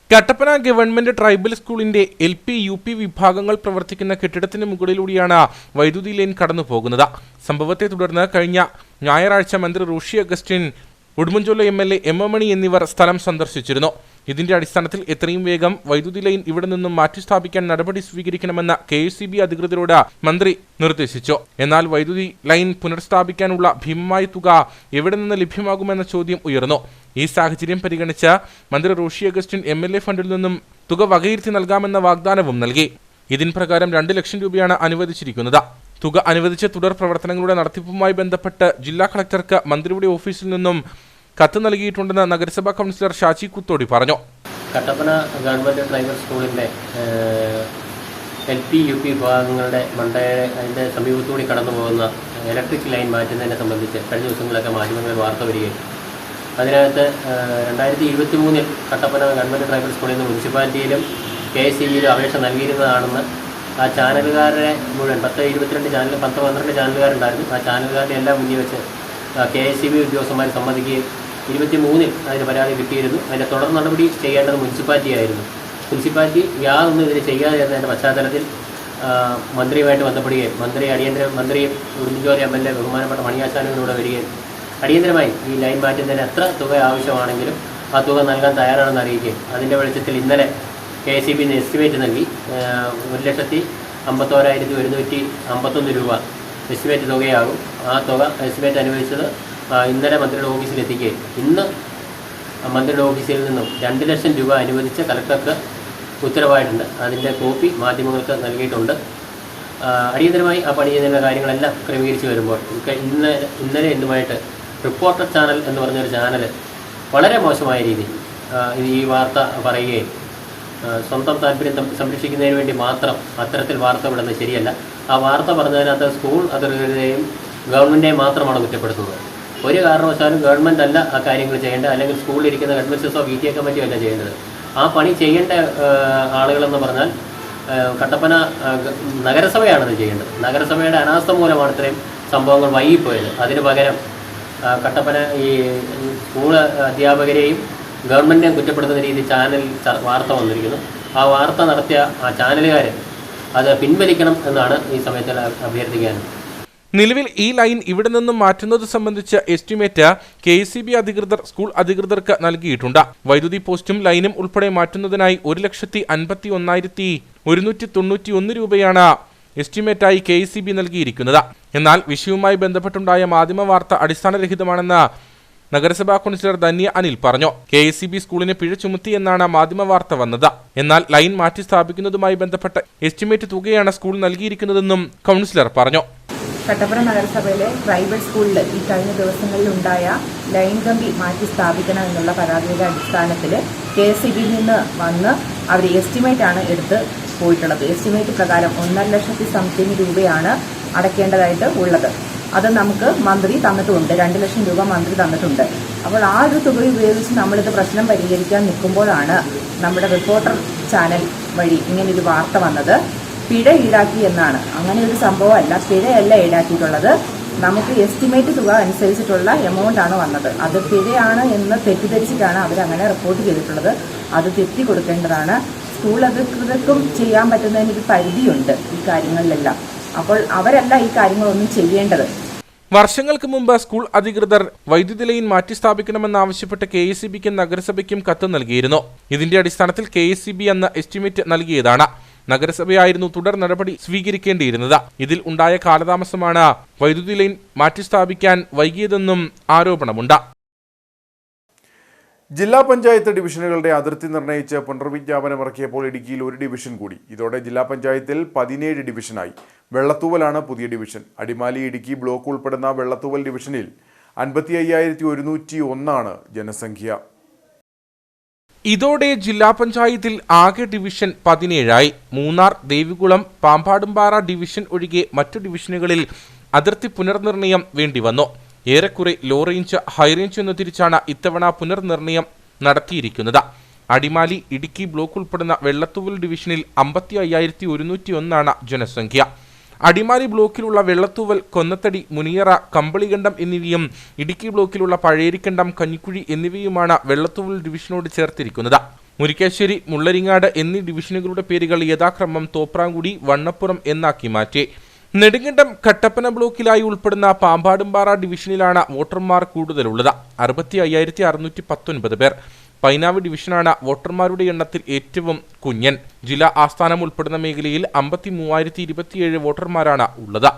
കട്ടപ്പന ഗവൺമെന്റ് ട്രൈബൽ സ്കൂളിന്റെ LP UP വിഭാഗങ്ങൾ പ്രവർത്തിക്കുന്ന കെട്ടിടത്തിന് മുകളിലൂടെയാണ് വൈദ്യുതി ലൈൻ കടന്നു പോകുന്നത്. സംഭവത്തെ തുടർന്ന് കഴിഞ്ഞ ഞായറാഴ്ച മന്ത്രി റോഷി അഗസ്റ്റിൻ ഉടുമ്പൻചോല MLA M. മണി എന്നിവർ സ്ഥലം സന്ദർശിച്ചിരുന്നു. ഇതിന്റെ അടിസ്ഥാനത്തിൽ എത്രയും വേഗം വൈദ്യുതി ലൈൻ ഇവിടെ നിന്നും മാറ്റിസ്ഥാപിക്കാൻ നടപടി സ്വീകരിക്കണമെന്ന് KSEB അധികൃതരോട് മന്ത്രി നിർദ്ദേശിച്ചു. എന്നാൽ വൈദ്യുതി ലൈൻ പുനഃസ്ഥാപിക്കാനുള്ള ഭീമമായ തുക എവിടെ നിന്ന് ലഭ്യമാകുമെന്ന ചോദ്യം ഉയർന്നു. ഈ സാഹചര്യം പരിഗണിച്ച് മന്ത്രി റോഷി അഗസ്റ്റിൻ MLA ഫണ്ടിൽ നിന്നും തുക വകയിരുത്തി നൽകാമെന്ന വാഗ്ദാനവും നൽകി. ഇതിൻ പ്രകാരം 2 ലക്ഷം രൂപയാണ് അനുവദിച്ചിരിക്കുന്നത്. തുക അനുവദിച്ച തുടർ പ്രവർത്തനങ്ങളുടെ നടത്തിപ്പുമായി ബന്ധപ്പെട്ട് ജില്ലാ കളക്ടർക്ക് മന്ത്രിയുടെ ഓഫീസിൽ നിന്നും കത്ത് നൽകിയിട്ടുണ്ടെന്ന് നഗരസഭാ കൗൺസിലർ ഷാജി കുത്തോടി പറഞ്ഞു. കട്ടപ്പന ഗവൺമെൻറ് പ്രൈവറ്റ് സ്കൂളിൻ്റെ LP UP വിഭാഗങ്ങളുടെ അതിൻ്റെ സമീപത്തുകൂടി കടന്നു പോകുന്ന ഇലക്ട്രിക് ലൈൻ മാറ്റുന്നതിനെ സംബന്ധിച്ച് കഴിഞ്ഞ ദിവസങ്ങളിലൊക്കെ മാധ്യമങ്ങളിൽ വാർത്ത വരികയും അതിനകത്ത് 2023 കട്ടപ്പന ഗവൺമെൻറ് പ്രൈവറ്റ് സ്കൂളിൽ നിന്ന് മുനിസിപ്പാലിറ്റിയിലും KSEBയിലും അപേക്ഷ നൽകിയിരുന്നതാണെന്ന് ആ ചാനലുകാരുടെ മുഴുവൻ 10-22 ചാനൽ 10-12 ചാനലുകാരുണ്ടായിരുന്നു. ആ ചാനലുകാരുടെ എല്ലാം മുന്നിൽ വെച്ച് KSEB ഉദ്യോഗസ്ഥന്മാർ സമ്മതിക്കുകയും 23 അതിന് പരാതി കിട്ടിയിരുന്നു. അതിൻ്റെ തുടർ നടപടി ചെയ്യേണ്ടത് മുനിസിപ്പാലിറ്റി ആയിരുന്നു. മുനിസിപ്പാലിറ്റി യാതൊന്നും ഇതിന് ചെയ്യാതെ ഇരുന്നതിൻ്റെ പശ്ചാത്തലത്തിൽ മന്ത്രിയുമായിട്ട് ബന്ധപ്പെടുകയും മന്ത്രിയും ഉടുമ്പൻചോല MLA ബഹുമാനപ്പെട്ട മണിയാശാനുവിനോട് വരികയും അടിയന്തരമായി ഈ ലൈൻ മാറ്റുന്നതിന് എത്ര തുക ആവശ്യമാണെങ്കിലും ആ തുക നൽകാൻ തയ്യാറാണെന്ന് അറിയിക്കുകയും അതിൻ്റെ വെളിച്ചത്തിൽ ഇന്നലെ KSEB എസ്റ്റിമേറ്റ് നൽകി 1,51,151 രൂപ എസ്റ്റിമേറ്റ് തുകയാകും. ആ തുക എസ്റ്റിമേറ്റ് അനുവദിച്ചത് ഇന്നലെ മന്ത്രിയുടെ ഓഫീസിലെത്തിക്കുകയും ഇന്ന് മന്ത്രിയുടെ ഓഫീസിൽ നിന്നും 2 ലക്ഷം രൂപ അനുവദിച്ച കളക്ടർക്ക് ഉത്തരവായിട്ടുണ്ട്. അതിൻ്റെ കോപ്പി മാധ്യമങ്ങൾക്ക് നൽകിയിട്ടുണ്ട്. അടിയന്തരമായി ആ പണി ചെയ്യുന്ന കാര്യങ്ങളെല്ലാം ക്രമീകരിച്ച് വരുമ്പോൾ ഇന്നലെ ഇന്നുമായിട്ട് റിപ്പോർട്ടർ ചാനൽ എന്ന് പറഞ്ഞൊരു ചാനൽ വളരെ മോശമായ രീതിയിൽ ഈ വാർത്ത പറയുകയും സ്വന്തം താല്പര്യം സംരക്ഷിക്കുന്നതിന് വേണ്ടി മാത്രം അത്തരത്തിൽ വാർത്ത വിടുന്നത് ശരിയല്ല. ആ വാർത്ത പറഞ്ഞതിനകത്ത് സ്കൂൾ അധികൃതരെയും ഗവൺമെൻറ്റിനെയും മാത്രമാണ് കുറ്റപ്പെടുത്തുന്നത്. ഒരു കാരണവശാലും ഗവൺമെൻറ് അല്ല ആ കാര്യങ്ങൾ ചെയ്യേണ്ടത്, അല്ലെങ്കിൽ സ്കൂളിലിരിക്കുന്ന ഹെഡ്മിസ്ട്രസോ PTA കമ്മിറ്റിയോ അല്ല ചെയ്യേണ്ടത്. ആ പണി ചെയ്യേണ്ട ആളുകളെന്ന് പറഞ്ഞാൽ കട്ടപ്പന നഗരസഭയാണത് ചെയ്യേണ്ടത്. നഗരസഭയുടെ അനാസ്ഥ മൂലമാണ് ഇത്രയും സംഭവങ്ങൾ വൈകിപ്പോയത്. അതിന് പകരം കട്ടപ്പന ഈ സ്കൂൾ അധ്യാപകരെയും ഗവൺമെൻറ്റിനെയും കുറ്റപ്പെടുത്തുന്ന രീതിയിൽ ചാനലിൽ വാർത്ത വന്നിരിക്കുന്നു. ആ വാർത്ത നടത്തിയ ആ ചാനലുകാർ അത് പിൻവലിക്കണം എന്നാണ് ഈ സമയത്ത് അഭ്യർത്ഥിക്കാനും. നിലവിൽ ഈ ലൈൻ ഇവിടെ നിന്നും മാറ്റുന്നത് സംബന്ധിച്ച എസ്റ്റിമേറ്റ് KSEB അധികൃതർ സ്കൂൾ അധികൃതർക്ക് നൽകിയിട്ടുണ്ട്. വൈദ്യുതി പോസ്റ്റും ലൈനും ഉൾപ്പെടെ മാറ്റുന്നതിനായി 1,51,191 രൂപയാണ് എസ്റ്റിമേറ്റായി KSEB നൽകിയിരിക്കുന്നത്. എന്നാൽ വിഷയവുമായി ബന്ധപ്പെട്ടുണ്ടായ മാധ്യമ വാർത്ത അടിസ്ഥാനരഹിതമാണെന്ന് നഗരസഭാ കൗൺസിലർ ധന്യ അനിൽ പറഞ്ഞു. KSEB സ്കൂളിന് പിഴ ചുമത്തിയെന്നാണ് മാധ്യമ വാർത്ത വന്നത്. എന്നാൽ ലൈൻ മാറ്റി സ്ഥാപിക്കുന്നതുമായി ബന്ധപ്പെട്ട എസ്റ്റിമേറ്റ് തുകയാണ് സ്കൂൾ നൽകിയിരിക്കുന്നതെന്നും കൗൺസിലർ പറഞ്ഞു. കട്ടപ്പന നഗരസഭയിലെ പ്രൈവറ്റ് സ്കൂളിൽ ഈ കഴിഞ്ഞ ദിവസങ്ങളിൽ ഉണ്ടായ ലൈൻ കമ്പി മാറ്റി സ്ഥാപിക്കണം എന്നുള്ള പരാതിയുടെ അടിസ്ഥാനത്തിൽ KSEBയിൽ നിന്ന് വന്ന് അവർ എസ്റ്റിമേറ്റാണ് എടുത്ത് പോയിട്ടുള്ളത്. എസ്റ്റിമേറ്റ് പ്രകാരം 1,00,000 രൂപയാണ് അടയ്ക്കേണ്ടതായിട്ട് ഉള്ളത്. അത് നമുക്ക് മന്ത്രി തന്നിട്ടുണ്ട്. 2 ലക്ഷം രൂപ മന്ത്രി തന്നിട്ടുണ്ട്. അപ്പോൾ ആ ഒരു തുക ഉപയോഗിച്ച് നമ്മളിത് പ്രശ്നം പരിഹരിക്കാൻ നിൽക്കുമ്പോഴാണ് നമ്മുടെ റിപ്പോർട്ടർ ചാനൽ വഴി ഇങ്ങനൊരു വാർത്ത വന്നത്. പിഴ ഈടാക്കി എന്നാണ്. അങ്ങനെ ഒരു സംഭവമല്ല, പിഴയല്ല ഈടാക്കിയിട്ടുള്ളത്. നമുക്ക് എസ്റ്റിമേറ്റ് തുക അനുസരിച്ചിട്ടുള്ള എമൗണ്ട് ആണ് വന്നത്. അത് പിഴയാണ് എന്ന് തെറ്റിദ്ധരിച്ചിട്ടാണ് അവരങ്ങനെ റിപ്പോർട്ട് ചെയ്തിട്ടുള്ളത്. അത് തിരുത്തി കൊടുക്കേണ്ടതാണ്. സ്കൂൾ അധികൃതർക്കും ചെയ്യാൻ പറ്റുന്നതിനൊരു പരിധിയുണ്ട് ഈ കാര്യങ്ങളിലെല്ലാം. അപ്പോൾ അവരല്ല ഈ കാര്യങ്ങളൊന്നും ചെയ്യേണ്ടത്. വർഷങ്ങൾക്ക് മുമ്പ് സ്കൂൾ അധികൃതർ വൈദ്യുതി ലൈൻ മാറ്റി സ്ഥാപിക്കണമെന്നാവശ്യപ്പെട്ട് KSEBക്കും നഗരസഭയ്ക്കും കത്ത് നൽകിയിരുന്നു. ഇതിന്റെ അടിസ്ഥാനത്തിൽ KSEB എന്ന എസ്റ്റിമേറ്റ് നൽകിയതാണ്. നഗരസഭയായിരുന്നു തുടർ നടപടി സ്വീകരിക്കേണ്ടിയിരുന്നത്. ഇതിൽ ഉണ്ടായ കാലതാമസമാണ് വൈദ്യുതി ലൈൻ മാറ്റിസ്ഥാപിക്കാൻ വൈകിയതെന്നും ആരോപണമുണ്ട്. ജില്ലാ പഞ്ചായത്ത് ഡിവിഷനുകളുടെ അതിർത്തി നിർണയിച്ച് പുനർവിജ്ഞാപനമിറക്കിയപ്പോൾ ഇടുക്കിയിൽ ഒരു ഡിവിഷൻ കൂടി. ഇതോടെ ജില്ലാ പഞ്ചായത്തിൽ 17 ഡിവിഷനായി. വെള്ളത്തൂവലാണ് പുതിയ ഡിവിഷൻ. അടിമാലി ഇടുക്കി ബ്ലോക്ക് ഉൾപ്പെടുന്ന വെള്ളത്തൂവൽ ഡിവിഷനിൽ 55,101 ജനസംഖ്യ. ഇതോടെ ജില്ലാ പഞ്ചായത്തിൽ ആകെ ഡിവിഷൻ 17ആയി. മൂന്നാർ, ദേവികുളം, പാമ്പാടുംപാറ ഡിവിഷൻ ഒഴികെ മറ്റു ഡിവിഷനുകളിൽ അതിർത്തി പുനർനിർണയം വേണ്ടിവന്നു. ഏറെക്കുറെ ലോ റേഞ്ച്, ഹൈറേഞ്ച് എന്ന് തിരിച്ചാണ് ഇത്തവണ പുനർനിർണയം നടത്തിയിരിക്കുന്നത്. അടിമാലി ഇടുക്കി ബ്ലോക്ക് ഉൾപ്പെടുന്ന വെള്ളത്തൂവൽ ഡിവിഷനിൽ 55,101 ജനസംഖ്യ. അടിമാലി ബ്ലോക്കിലുള്ള വെള്ളത്തൂവൽ, കൊന്നത്തടി, മുനിയറ, കമ്പളികണ്ടം എന്നിവയും ഇടുക്കി ബ്ലോക്കിലുള്ള പഴേരിക്കണ്ടം, കഞ്ഞിക്കുഴി എന്നിവയുമാണ് വെള്ളത്തൂവൽ ഡിവിഷനോട് ചേർത്തിരിക്കുന്നത്. മുരിക്കാശ്ശേരി, മുള്ളരിങ്ങാട് എന്നീ ഡിവിഷനുകളുടെ പേരുകൾ യഥാക്രമം തോപ്രാംകുടി, വണ്ണപ്പുറം എന്നാക്കി മാറ്റി. നെടുങ്കണ്ടം കട്ടപ്പന ബ്ലോക്കിലായി ഉൾപ്പെടുന്ന പാമ്പാടുംപാറ ഡിവിഷനിലാണ് വോട്ടർമാർ കൂടുതലുള്ളത്. 65,619 പേർ. പൈനാവ് ഡിവിഷനാണ് വോട്ടർമാരുടെ എണ്ണത്തിൽ ഏറ്റവും കുഞ്ഞൻ. ജില്ലാ ആസ്ഥാനം ഉൾപ്പെടുന്ന മേഖലയിൽ 53,027 വോട്ടർമാരാണ് ഉള്ളത്.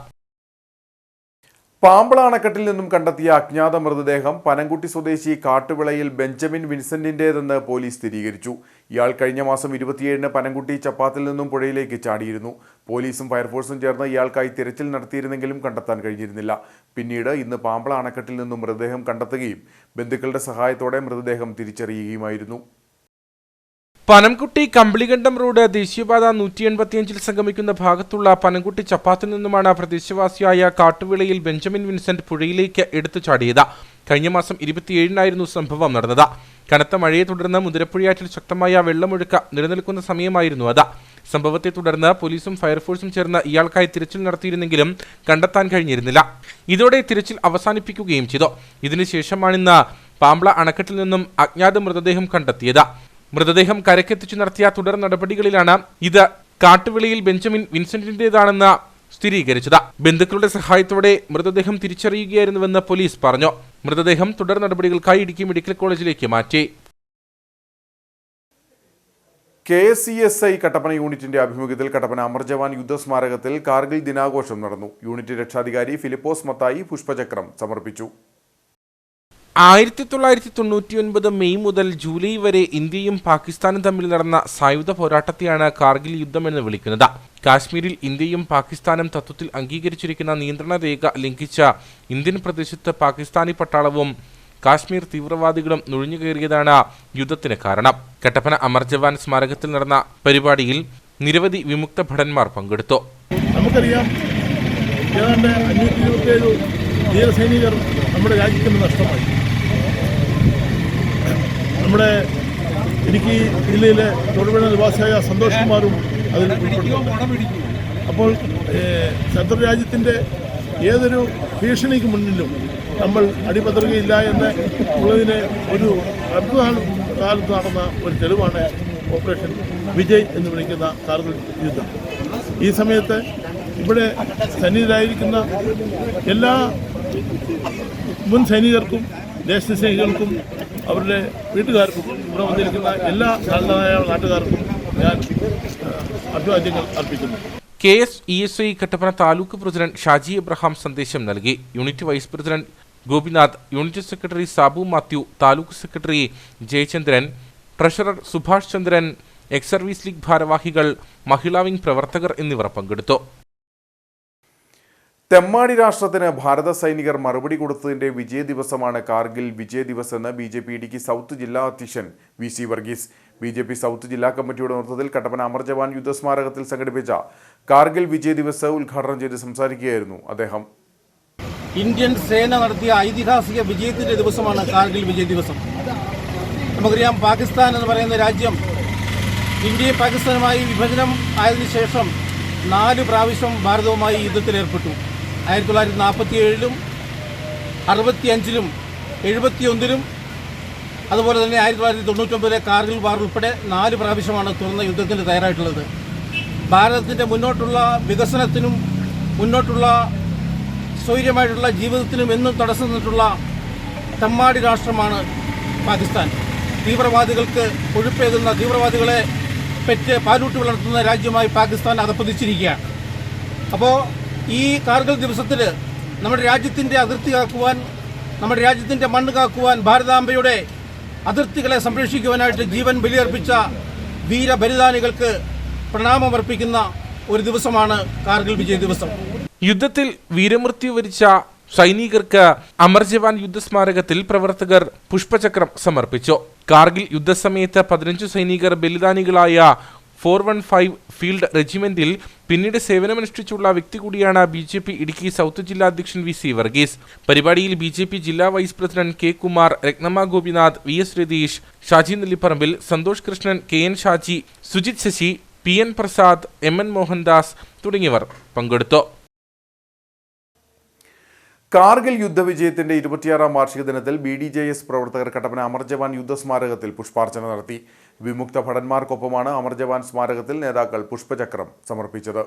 പാമ്പള അണക്കെട്ടിൽ നിന്നും കണ്ടെത്തിയ അജ്ഞാത മൃതദേഹം പനംകുട്ടി സ്വദേശി കാട്ടുവിളയിൽ ബെഞ്ചമിൻ വിൻസെന്റിന്റേതെന്ന് പോലീസ് സ്ഥിരീകരിച്ചു. ഇയാൾ കഴിഞ്ഞ മാസം 27-ന് പനംകുട്ടി ചപ്പാത്തിൽ നിന്നും പുഴയിലേക്ക് ചാടിയിരുന്നു. പോലീസും ഫയർഫോഴ്സും ചേർന്ന് ഇയാൾക്കായി തിരച്ചിൽ നടത്തിയിരുന്നെങ്കിലും കണ്ടെത്താൻ കഴിഞ്ഞിരുന്നില്ല. പിന്നീട് ഇന്ന് പാമ്പള അണക്കെട്ടിൽ നിന്നും മൃതദേഹം കണ്ടെത്തുകയും ബന്ധുക്കളുടെ സഹായത്തോടെ മൃതദേഹം തിരിച്ചറിയുകയുമായിരുന്നു. പനംകുട്ടി കമ്പിളികണ്ടം റോഡ് ദേശീയപാത 185-ൽ സംഗമിക്കുന്ന ഭാഗത്തുള്ള പനംകുട്ടി ചപ്പാത്തിൽ നിന്നുമാണ് പ്രദേശവാസിയായ കാട്ടുവിളയിൽ ബെഞ്ചമിൻ വിൻസെന്റ് പുഴയിലേക്ക് എടുത്തു ചാടിയത്. കഴിഞ്ഞ മാസം 27-നായിരുന്നു സംഭവം നടന്നത്. കനത്ത മഴയെ തുടർന്ന് മുതിരപ്പുഴയാറ്റിൽ ശക്തമായ വെള്ളമൊഴുക്ക് നിലനിൽക്കുന്ന സമയമായിരുന്നു അത്. സംഭവത്തെ തുടർന്ന് പോലീസും ഫയർഫോഴ്സും ചേർന്ന് ഇയാൾക്കായി തിരച്ചിൽ നടത്തിയിരുന്നെങ്കിലും കണ്ടെത്താൻ കഴിഞ്ഞിരുന്നില്ല. ഇതോടെ തിരച്ചിൽ അവസാനിപ്പിക്കുകയും ചെയ്തു. ഇതിനുശേഷമാണിന്ന് പാമ്പള അണക്കെട്ടിൽ നിന്നും അജ്ഞാത മൃതദേഹം കണ്ടെത്തിയത്. മൃതദേഹം കരക്കെത്തിച്ചു നടത്തിയ തുടർ നടപടികളിലാണ് ഇത് കാട്ടുവിളയിൽ ബെഞ്ചമിൻ വിൻസെന്റിന്റേതാണെന്ന് സ്ഥിരീകരിച്ചത്. ബന്ധുക്കളുടെ സഹായത്തോടെ മൃതദേഹം തിരിച്ചറിയുകയായിരുന്നുവെന്ന് പോലീസ് പറഞ്ഞു. മൃതദേഹം തുടർ നടപടികൾക്കായി ഇടുക്കി മെഡിക്കൽ കോളേജിലേക്ക് മാറ്റി. KSCSI കട്ടപ്പന യൂണിറ്റിന്റെ ആഭിമുഖ്യത്തിൽ കട്ടപ്പന അമർ ജവാൻ യുദ്ധസ്മാരകത്തിൽ കാർഗിൽ ദിനാഘോഷം നടന്നു. യൂണിറ്റ് രക്ഷാധികാരി ഫിലിപ്പോസ് മത്തായി പുഷ്പചക്രം സമർപ്പിച്ചു. 1999 മെയ് മുതൽ ജൂലൈ വരെ ഇന്ത്യയും പാകിസ്ഥാനും തമ്മിൽ നടന്ന സായുധ പോരാട്ടത്തെയാണ് കാർഗിൽ യുദ്ധമെന്ന് വിളിക്കുന്നത്. കാശ്മീരിൽ ഇന്ത്യയും പാകിസ്ഥാനും തത്വത്തിൽ അംഗീകരിച്ചിരിക്കുന്ന നിയന്ത്രണ രേഖ ലംഘിച്ച ഇന്ത്യൻ പ്രദേശത്ത് പാകിസ്ഥാനി പട്ടാളവും കാശ്മീർ തീവ്രവാദികളും നുഴഞ്ഞുകയറിയതാണ് യുദ്ധത്തിന് കാരണം. കട്ടപ്പന അമർ ജവാൻ സ്മാരകത്തിൽ നടന്ന പരിപാടിയിൽ നിരവധി വിമുക്ത ഭടന്മാർ പങ്കെടുത്തു. നമുക്കറിയാം, ഏതാണ്ട് 527 ധീരസൈനികർ നമ്മുടെ രാജ്യത്തിന് നഷ്ടമായി. നമ്മുടെ ഇടുക്കി ജില്ലയിലെ തൊടുപുഴ നിവാസിയായ സന്തോഷ് കുമാറും അതിൽ ഉൾപ്പെടുന്നു. അപ്പോൾ ശത്രുരാജ്യത്തിൻ്റെ ഏതൊരു ഭീഷണിക്ക് മുന്നിലും നമ്മൾ അടിപതറുകയില്ല എന്ന് ഉള്ളതിന് ഒരു അടുത്ത കാലത്ത് നടന്ന ഒരു തെളിവാണ് ഓപ്പറേഷൻ വിജയ് എന്ന് വിളിക്കുന്ന കാർഗിൽ യുദ്ധം. ഈ സമയത്ത് ഇവിടെ സന്നിഹിതരായിരിക്കുന്ന എല്ലാ മുൻ സൈനികർക്കും ദേശസ്നേഹികൾക്കും അവരുടെ വീട്ടുകാർക്കും ഇവിടെ വന്നിരിക്കുന്ന എല്ലാ നാട്ടുകാർക്കും ഞാൻ അഭിവാദ്യങ്ങൾ അർപ്പിക്കുന്നു. KSESI കട്ടപ്പന താലൂക്ക് പ്രസിഡന്റ് ഷാജി എബ്രഹാം സന്ദേശം നൽകി. Unit vice president Gopinath, unit secretary Sabu Mathew, taluk secretary Jayachandran, treasurer Subhash Chandran, ex service league ഭാരവാഹികൾ, മഹിളാ വിംഗ് പ്രവർത്തകർ എന്നിവർ പങ്കെടുത്തു. തെമ്മാടി രാഷ്ട്രത്തിന് ഭാരത സൈനികർ മറുപടി കൊടുത്തതിന്റെ വിജയ ദിവസമാണ് കാർഗിൽ വിജയ് ദിവസ് എന്ന് BJP ഇടുക്കി സൗത്ത് ജില്ലാ അധ്യക്ഷൻ VC വർഗീസ്. BJP സൗത്ത് ജില്ലാ കമ്മിറ്റിയുടെ നേതൃത്വത്തിൽ കട്ടപ്പന അമർ ജവാൻ യുദ്ധസ്മാരകത്തിൽ സംഘടിപ്പിച്ച കാർഗിൽ വിജയ് ദിവസ് ഉദ്ഘാടനം ചെയ്ത് സംസാരിക്കുകയായിരുന്നു അദ്ദേഹം. ഇന്ത്യൻ സേന നടത്തിയ ഐതിഹാസിക വിജയത്തിന്റെ ദിവസമാണ് കാർഗിൽ വിജയ് ദിവസം. നമുക്കറിയാം, പാകിസ്ഥാൻ എന്ന് പറയുന്ന രാജ്യം ഇന്ത്യയും പാകിസ്ഥാനുമായി വിഭജനം ആയതിനു ശേഷം 4 പ്രാവശ്യം ഭാരതവുമായി യുദ്ധത്തിലേർപ്പെട്ടു. 1947-ലും 65-ലും 71-ലും അതുപോലെ തന്നെ 1999-ലെ കാർഗിൽ വാർ ഉൾപ്പെടെ 4 പ്രാവശ്യമാണ് തുറന്ന യുദ്ധത്തിന് തയ്യാറായിട്ടുള്ളത്. ഭാരതത്തിൻ്റെ മുന്നോട്ടുള്ള വികസനത്തിനും മുന്നോട്ടുള്ള സ്വൈര്യമായിട്ടുള്ള ജീവിതത്തിനും എന്നും തടസ്സം നിന്നിട്ടുള്ള തെമ്മാടി രാഷ്ട്രമാണ് പാകിസ്ഥാൻ. തീവ്രവാദികൾക്ക് കൊഴുപ്പേകുന്ന തീവ്രവാദികളെ പെറ്റ് പാലൂട്ടി വളർത്തുന്ന രാജ്യമായി പാകിസ്ഥാൻ അധപ്പതിച്ചിരിക്കുകയാണ്. അപ്പോൾ ഈ കാർഗിൽ ദിവസത്തിൽ നമ്മുടെ രാജ്യത്തിൻ്റെ അതിർത്തി കാക്കുവാൻ, നമ്മുടെ രാജ്യത്തിൻ്റെ മണ്ണ് കാക്കുവാൻ, ഭാരതാംബയുടെ അതിർത്തികളെ സംരക്ഷിക്കുവാനായിട്ട് ജീവൻ ബലിയർപ്പിച്ച വീരബലിദാനികൾക്ക് പ്രണാമമർപ്പിക്കുന്ന ഒരു ദിവസമാണ് കാർഗിൽ വിജയ് ദിവസം. യുദ്ധത്തിൽ വീരമൃത്യു വരിച്ച സൈനികർക്ക് അമർ ജവാൻ യുദ്ധസ്മാരകത്തിൽ പ്രവർത്തകർ പുഷ്പചക്രം സമർപ്പിച്ചു. കാർഗിൽ യുദ്ധസമയത്ത് 15 സൈനികർ ബലിദാനികളായ 415 ഫീൽഡ് റെജിമെന്റിൽ പിന്നീട് സേവനമനുഷ്ഠിച്ചുള്ള വ്യക്തി കൂടിയാണ് BJP ഇടുക്കി സൗത്ത് ജില്ലാ അധ്യക്ഷൻ VC വർഗീസ്. പരിപാടിയിൽ BJP ജില്ലാ vice president K Kumar, Rathnamma Gopinath, VS Ratheesh, Shaji Nellipparambil, Santhosh Krishnan, KN Shaji, Sujith Sasi, PN Prasad, MN Mohandas തുടങ്ങിയവർ പങ്കെടുത്തു. കാർഗിൽ യുദ്ധവിജയത്തിന്റെ 26ാം വാർഷിക ദിനത്തിൽ BDJS പ്രവർത്തകർ കട്ടപ്പന അമർ ജവാൻ യുദ്ധസ്മാരകത്തിൽ പുഷ്പാർച്ചന നടത്തി. വിമുക്ത ഭടന്മാർക്കൊപ്പമാണ് അമർ ജവാൻ സ്മാരകത്തിൽ നേതാക്കൾ പുഷ്പചക്രം സമർപ്പിച്ചത്.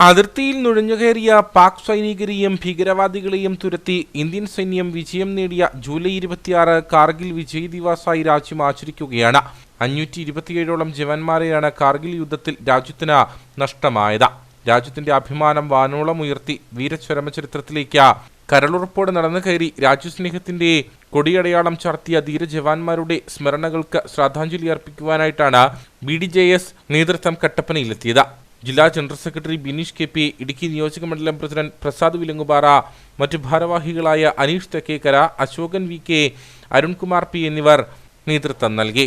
അതിർത്തിയിൽ നുഴഞ്ഞുകയറിയ പാക് സൈനികരെയും ഭീകരവാദികളെയും തുരത്തി ഇന്ത്യൻ സൈന്യം വിജയം നേടിയ ജൂലൈ 26 കാർഗിൽ വിജയ് ദിവസായി രാജ്യം ആചരിക്കുകയാണ്. 527ഓളം ജവാന്മാരെയാണ് കാർഗിൽ യുദ്ധത്തിൽ രാജ്യത്തിന് നഷ്ടമായത്. രാജ്യത്തിന്റെ അഭിമാനം വാനോളം ഉയർത്തി വീരചരമചരിത്രത്തിലേക്ക് കരളുറപ്പോടെ നടന്നു കയറി രാജ്യസ്നേഹത്തിന്റെ കൊടിയടയാളം ചാർത്തിയ ധീരജവാന്മാരുടെ സ്മരണകൾക്ക് ശ്രദ്ധാഞ്ജലി അർപ്പിക്കുവാനായിട്ടാണ് BDJS നേതൃത്വം കട്ടപ്പനയിലെത്തിയത്. ജില്ലാ general secretary Bineesh KP, Idukki നിയോജക മണ്ഡലം പ്രസിഡന്റ് പ്രസാദ് വിലങ്ങുപാറ, മറ്റു ഭാരവാഹികളായ അനീഷ് തെക്കേക്കര, അശോകൻ VK, അരുൺകുമാർ P എന്നിവർ നേതൃത്വം നൽകി.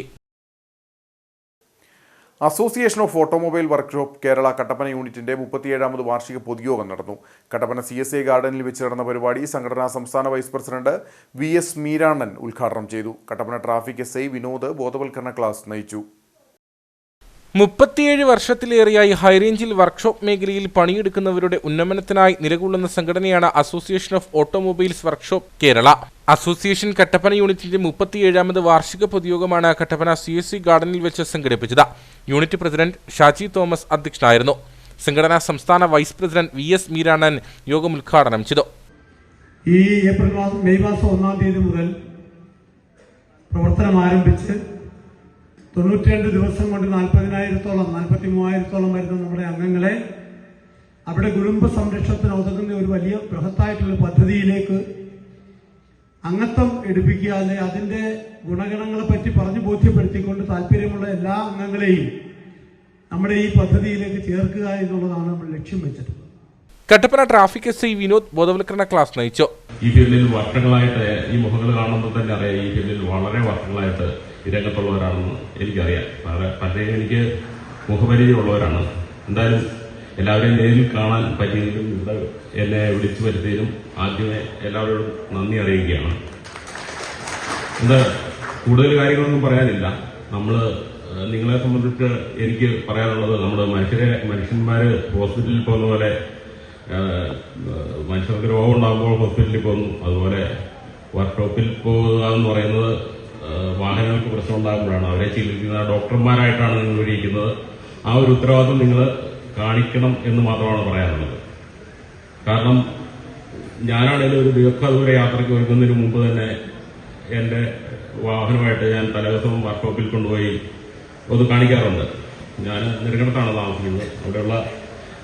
Association of automobile workshop Kerala Kattappana യൂണിറ്റിന്റെ 37ാമത് വാർഷിക പൊതുയോഗം നടന്നു. കട്ടപ്പന CSI ഗാർഡനിൽ വെച്ച് നടന്ന പരിപാടി സംഘടനാ സംസ്ഥാന വൈസ് പ്രസിഡന്റ് VS മീരാണ്ണൻ ഉദ്ഘാടനം ചെയ്തു. കട്ടപ്പന ട്രാഫിക് SI വിനോദ് ബോധവൽക്കരണ ക്ലാസ് നയിച്ചു. 37 വർഷത്തിലേറെയായി ഹൈറേഞ്ചിൽ വർക്ക്ഷോപ്പ് മേഖലയിൽ പണിയെടുക്കുന്നവരുടെ ഉന്നമനത്തിനായി നിലകൊള്ളുന്ന സംഘടനയാണ് association of automobiles workshop Kerala. Association Kattappana യൂണിറ്റിന്റെ 37ാമത് വാർഷിക പൊതുയോഗമാണ് കട്ടപ്പന CSI ഗാർഡനിൽ വെച്ച് സംഘടിപ്പിച്ചത്. യൂണിറ്റ് പ്രസിഡന്റ് ഷാജി തോമസ് അധ്യക്ഷനായിരുന്നു. സംഘടനാ സംസ്ഥാന വൈസ് പ്രസിഡന്റ് VS മീരാണ്ണൻ യോഗം ഉദ്ഘാടനം ചെയ്തു. ഈ മെയ് മാസം 1-ാം തീയതി മുതൽ പ്രവർത്തനം ആരംഭിച്ച് 92 ദിവസം കൊണ്ട് 43,000-ോളം വരുന്ന നമ്മുടെ അംഗങ്ങളെ അവിടെ കുടുംബ സംരക്ഷണത്തിന് ഉതകുന്ന ഒരു വലിയ ബൃഹത്തായിട്ടുള്ള പദ്ധതിയിലേക്ക് അംഗത്വം എടുപ്പിക്കാതെ അതിൻ്റെ ഗുണഗണങ്ങളെ പറ്റി പറഞ്ഞു ബോധ്യപ്പെടുത്തിക്കൊണ്ട് താല്പര്യമുള്ള എല്ലാ അംഗങ്ങളെയും നമ്മുടെ ഈ പദ്ധതിയിലേക്ക് ചേർക്കുക എന്നുള്ളതാണ് നമ്മൾ ലക്ഷ്യം വെച്ചിട്ടുള്ളത്. കട്ടപ്പന ട്രാഫിക് SI വിനോദ് ബോധവൽക്കരണ ക്ലാസ് നയിച്ചു. ഈ ഫീൽഡിൽ വർഷങ്ങളായിട്ട് ഈ മുഖങ്ങൾ കാണുമ്പോൾ തന്നെ അറിയാം, ഈ ഫീൽഡിൽ വളരെ വർഷങ്ങളായിട്ട് ഈ രംഗത്തുള്ളവരാണെന്ന് എനിക്കറിയാം. പലരെയും എനിക്ക് മുഖപരിചയമുള്ളവരാണ്. എന്തായാലും എല്ലാവരെയും നേരിൽ കാണാൻ പറ്റിയതിലും ഇവിടെ എന്നെ വിളിച്ചു വരുത്തിയതിലും ആദ്യമേ എല്ലാവരോടും നന്ദി അറിയിക്കുകയാണ്. എന്താ കൂടുതൽ കാര്യങ്ങളൊന്നും പറയാനില്ല. നിങ്ങളെ സംബന്ധിച്ച് എനിക്ക് പറയാനുള്ളത്, നമ്മൾ മനുഷ്യന്മാര് ഹോസ്പിറ്റലിൽ പോകുന്ന പോലെ മനുഷ്യർക്ക് രോഗം ഉണ്ടാകുമ്പോൾ ഹോസ്പിറ്റലിൽ പോകുന്നു. അതുപോലെ വർക്ക്ഷോപ്പിൽ പോകുക എന്ന് പറയുന്നത് വാഹനങ്ങൾക്ക് പ്രശ്നം ഉണ്ടാകുമ്പോഴാണ്. അവരെ ചികിത്സിക്കുന്ന ഡോക്ടർമാരായിട്ടാണ് നിങ്ങൾ ഇരിക്കുന്നത്. ആ ഒരു ഉത്തരവാദിത്വം നിങ്ങൾ കാണിക്കണം എന്ന് മാത്രമാണ് പറയാനുള്ളത്. കാരണം ഞാനാണെങ്കിലും ഒരു ദീർഘദൂര യാത്രയ്ക്ക് ഒരുങ്ങുന്നതിന് മുമ്പ് തന്നെ എൻ്റെ വാഹനമായിട്ട് ഞാൻ തലേദിവസം വർക്ക്ഷോപ്പിൽ കൊണ്ടുപോയി ഒന്ന് കാണിക്കാറുണ്ട്. ഞാൻ നെടുങ്കണ്ടത്താണ് താമസിക്കുന്നത്. അവിടെയുള്ള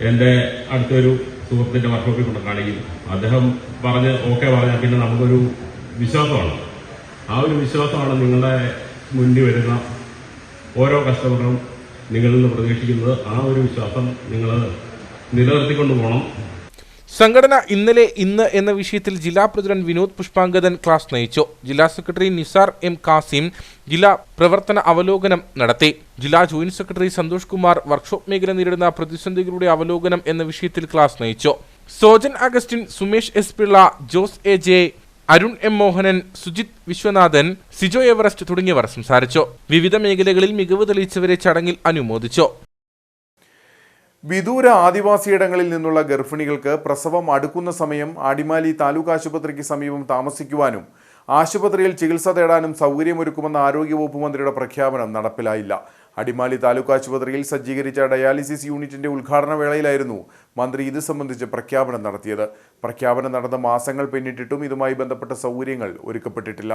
എൻ്റെ അടുത്തൊരു സുഹൃത്തിൻ്റെ വർക്ക്ഷോപ്പിൽ കൊണ്ട് കാണിക്കും. അദ്ദേഹം പറഞ്ഞ് ഓക്കെ പറഞ്ഞാൽ പിന്നെ നമുക്കൊരു വിശ്വാസമാണ്. ആ ഒരു വിശ്വാസമാണ് നിങ്ങളുടെ മുന്നിൽ വരുന്ന ഓരോ കസ്റ്റമറും നിങ്ങളിൽ നിന്ന് പ്രതീക്ഷിക്കുന്നത്. ആ ഒരു വിശ്വാസം നിങ്ങൾ നിലനിർത്തിക്കൊണ്ടു പോകണം. സംഘടന ഇന്ന് എന്ന വിഷയത്തിൽ ജില്ലാ പ്രസിഡന്റ് വിനോദ് പുഷ്പാങ്കദൻ ക്ലാസ് നയിച്ചു. ജില്ലാ സെക്രട്ടറി നിസാർ M കാസിം ജില്ലാ പ്രവർത്തന അവലോകനം നടത്തി. ജില്ലാ joint secretary Santhosh Kumar workshop മേഖല നേരിടുന്ന പ്രതിസന്ധികളുടെ അവലോകനം എന്ന വിഷയത്തിൽ ക്ലാസ് നയിച്ചു. Sojan Augustine, Sumesh S Pillai, Jose AJ, Arun M Mohanan, Sujith Viswanathan, Sijo Everest തുടങ്ങിയവർ സംസാരിച്ചു. വിവിധ മേഖലകളിൽ മികവ് തെളിയിച്ചവരെ ചടങ്ങിൽ അനുമോദിച്ചു. വിദൂര ആദിവാസിയിടങ്ങളിൽ നിന്നുള്ള ഗർഭിണികൾക്ക് പ്രസവം അടുക്കുന്ന സമയം അടിമാലി താലൂക്ക് ആശുപത്രിക്ക് സമീപം താമസിക്കുവാനും ആശുപത്രിയിൽ ചികിത്സ തേടാനും സൗകര്യമൊരുക്കുമെന്ന ആരോഗ്യവകുപ്പ് മന്ത്രിയുടെ പ്രഖ്യാപനം നടപ്പിലായില്ല. അടിമാലി താലൂക്ക് ആശുപത്രിയിൽ സജ്ജീകരിച്ച ഡയാലിസിസ് യൂണിറ്റിന്റെ ഉദ്ഘാടന വേളയിലായിരുന്നു മന്ത്രി ഇത് സംബന്ധിച്ച് പ്രഖ്യാപനം നടത്തിയത്. പ്രഖ്യാപനം നടന്ന മാസങ്ങൾ പിന്നിട്ടിട്ടും ഇതുമായി ബന്ധപ്പെട്ട സൗകര്യങ്ങൾ ഒരുക്കപ്പെട്ടിട്ടില്ല.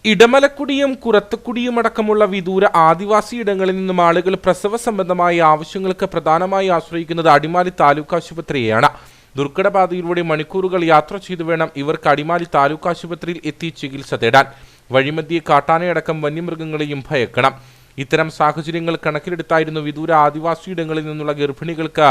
ഇടമലക്കുടിയും കുറത്തുകുടിയുമടക്കമുള്ള വിദൂര ആദിവാസിയിടങ്ങളിൽ നിന്നും ആളുകൾ പ്രസവ സംബന്ധമായ ആവശ്യങ്ങൾക്ക് പ്രധാനമായി ആശ്രയിക്കുന്നത് അടിമാലി താലൂക്ക് ആശുപത്രിയെയാണ്. ദുർഘടപാതയിലൂടെ മണിക്കൂറുകൾ യാത്ര ചെയ്തു വേണം ഇവർക്ക് അടിമാലി താലൂക്ക് ആശുപത്രിയിൽ എത്തി ചികിത്സ തേടാൻ. വഴിമധ്യേ കാട്ടാനയടക്കം വന്യമൃഗങ്ങളെയും ഭയക്കണം. ഇത്തരം സാഹചര്യങ്ങൾ കണക്കിലെടുത്തായിരുന്നു വിദൂര ആദിവാസിയിടങ്ങളിൽ നിന്നുള്ള ഗർഭിണികൾക്ക്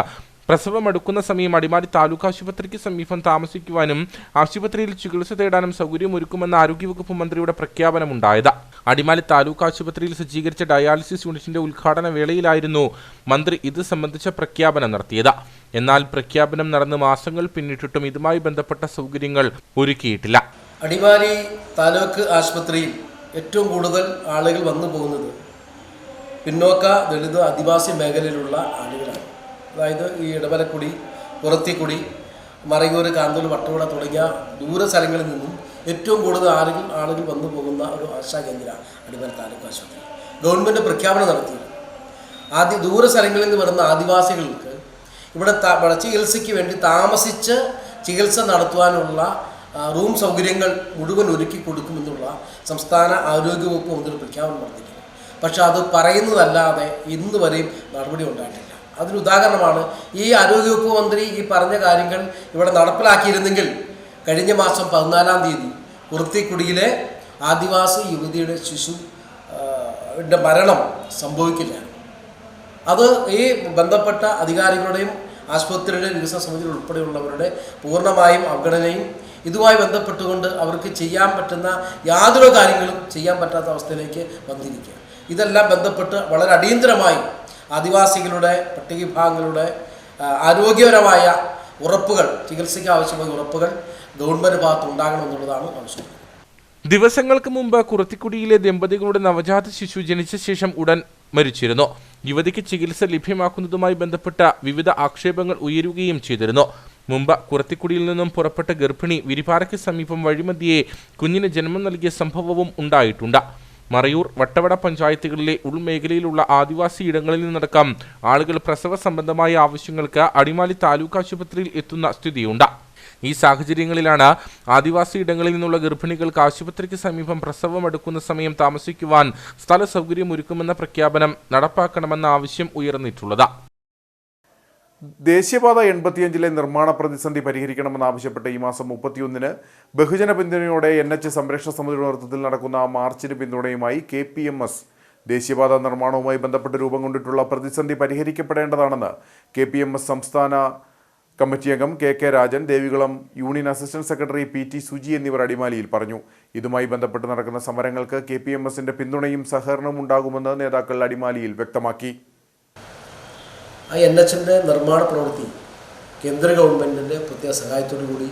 പ്രസവമടുക്കുന്ന സമയം അടിമാലി താലൂക്ക് ആശുപത്രിക്ക് സമീപം താമസിക്കുവാനും ആശുപത്രിയിൽ ചികിത്സ തേടാനും സൗകര്യമൊരുക്കുമെന്ന ആരോഗ്യവകുപ്പ് മന്ത്രിയുടെ പ്രഖ്യാപനമുണ്ടായത്. അടിമാലി താലൂക്ക് ആശുപത്രിയിൽ സജ്ജീകരിച്ച ഡയാലിസിസ് യൂണിറ്റിന്റെ ഉദ്ഘാടന വേളയിലായിരുന്നു മന്ത്രി ഇത് സംബന്ധിച്ച പ്രഖ്യാപനം നടത്തിയത്. എന്നാൽ പ്രഖ്യാപനം നടന്ന് മാസങ്ങൾ പിന്നിട്ടിട്ടും ഇതുമായി ബന്ധപ്പെട്ട സൗകര്യങ്ങൾ ഒരുക്കിയിട്ടില്ല. അടിമാലി താലൂക്ക് ആശുപത്രിയിൽ ഏറ്റവും കൂടുതൽ ആളുകൾ വന്നു പോകുന്നത് പിന്നോക്ക ദളിത് ആദിവാസി മേഖലയിലുള്ള ആളുകളാണ്. അതായത് ഈ ഇടമലക്കുടി, പുറത്തിക്കുടി, മറയൂർ, കാന്തൂർ, വട്ടവട തുടങ്ങിയ ദൂര സ്ഥലങ്ങളിൽ നിന്നും ഏറ്റവും കൂടുതൽ ആളുകൾ വന്നു പോകുന്ന ഒരു ആശാ കേന്ദ്രമാണ് അടിമാലി താലൂക്ക് ആശുപത്രി. ഗവൺമെൻറ് പ്രഖ്യാപനം നടത്തി ദൂര സ്ഥലങ്ങളിൽ നിന്ന് വരുന്ന ആദിവാസികൾക്ക് ഇവിടെ ചികിത്സയ്ക്ക് വേണ്ടി താമസിച്ച് ചികിത്സ നടത്തുവാനുള്ള റൂം സൗകര്യങ്ങൾ മുഴുവൻ ഒരുക്കി കൊടുക്കുമെന്നുള്ള സംസ്ഥാന ആരോഗ്യവകുപ്പ് മുതൽ പ്രഖ്യാപനം നടത്തിയിരുന്നു. പക്ഷെ അത് പറയുന്നതല്ലാതെ ഇന്ന് വരെയും നടപടി ഉണ്ടായിട്ടില്ല. അതിന് ഉദാഹരണമാണ് ഈ ആരോഗ്യവകുപ്പ് മന്ത്രി ഈ പറഞ്ഞ കാര്യങ്ങൾ ഇവിടെ നടപ്പിലാക്കിയിരുന്നെങ്കിൽ കഴിഞ്ഞ മാസം 14-ാം തീയതി കുർത്തിക്കുടിയിലെ ആദിവാസി യുവതിയുടെ ശിശുവിൻ്റെ മരണം സംഭവിക്കില്ല. അത് ഈ ബന്ധപ്പെട്ട അധികാരികളുടെയും ആശുപത്രിയുടെ വികസന സമിതി ഉൾപ്പെടെയുള്ളവരുടെ പൂർണ്ണമായും അവഗണനയും ഇതുമായി ബന്ധപ്പെട്ടുകൊണ്ട് അവർക്ക് ചെയ്യാൻ പറ്റുന്ന യാതൊരു കാര്യങ്ങളും ചെയ്യാൻ പറ്റാത്ത അവസ്ഥയിലേക്ക് വന്നിരിക്കുക. ഇതെല്ലാം ബന്ധപ്പെട്ട് വളരെ അടിയന്തരമായി ആദിവാസികളുടെ പട്ടികവിഭാഗങ്ങളുടെ ആരോഗ്യപരമായ ഉറപ്പുകൾ, ചികിത്സയ്ക്ക് ആവശ്യമായ ഉറപ്പുകൾ ഗവൺമെൻറ് ഭാഗത്ത് ഉണ്ടാകണമെന്നുള്ളതാണ് ആവശ്യം. ദിവസങ്ങൾക്ക് മുമ്പ് കുറുത്തിക്കുടിയിലെ ദമ്പതികളുടെ നവജാത ശിശു ജനിച്ച ശേഷം ഉടൻ മരിച്ചിരുന്നു. യുവതിക്ക് ചികിത്സ ലഭ്യമാക്കുന്നതുമായി ബന്ധപ്പെട്ട വിവിധ ആക്ഷേപങ്ങൾ ഉയരുകയും ചെയ്തിരുന്നു. മുമ്പ് കുറുത്തിക്കുടിയിൽ നിന്നും പുറപ്പെട്ട ഗർഭിണി വിരിപാറയ്ക്ക് സമീപം വഴിമധ്യേ കുഞ്ഞിന് ജന്മം നൽകിയ സംഭവവും ഉണ്ടായിട്ടുണ്ട്. മറയൂർ, വട്ടവട പഞ്ചായത്തുകളിലെ ഉൾമേഖലയിലുള്ള ആദിവാസി ഇടങ്ങളിൽ നിന്നടക്കം ആളുകൾ പ്രസവ സംബന്ധമായ ആവശ്യങ്ങൾക്ക് അടിമാലി താലൂക്ക് ആശുപത്രിയിൽ എത്തുന്ന സ്ഥിതിയുണ്ട്. ഈ സാഹചര്യങ്ങളിലാണ് ആദിവാസി ഇടങ്ങളിൽ നിന്നുള്ള ഗർഭിണികൾക്ക് ആശുപത്രിക്ക് സമീപം പ്രസവമെടുക്കുന്ന സമയം താമസിക്കുവാൻ സ്ഥല സൗകര്യമൊരുക്കുമെന്ന പ്രഖ്യാപനം നടപ്പാക്കണമെന്ന ആവശ്യം ഉയർന്നിട്ടുള്ളത്. ദേശീയപാത 85-ലെ നിർമ്മാണ പ്രതിസന്ധി പരിഹരിക്കണമെന്നാവശ്യപ്പെട്ട് ഈ മാസം 31-ന് ബഹുജന പിന്തുണയോടെ NH സംരക്ഷണ സമിതിയുടെ നേതൃത്വത്തിൽ നടക്കുന്ന മാർച്ചിന് പിന്തുണയുമായി KPMS ദേശീയപാത നിർമ്മാണവുമായി ബന്ധപ്പെട്ട് രൂപം കൊണ്ടിട്ടുള്ള പ്രതിസന്ധി പരിഹരിക്കപ്പെടേണ്ടതാണെന്ന് KPMS സംസ്ഥാന കമ്മിറ്റി അംഗം KK Rajan, Devikulam union assistant secretary PT Suji എന്നിവർ അടിമാലിയിൽ പറഞ്ഞു. ഇതുമായി ബന്ധപ്പെട്ട് നടക്കുന്ന സമരങ്ങൾക്ക് KPMSന്റെ പിന്തുണയും സഹകരണവും ഉണ്ടാകുമെന്ന് നേതാക്കൾ അടിമാലിയിൽ വ്യക്തമാക്കി. NHന്റെ നിർമ്മാണ പ്രവൃത്തി കേന്ദ്ര ഗവൺമെൻറ്റിൻ്റെ പ്രത്യേക സഹായത്തോടു കൂടി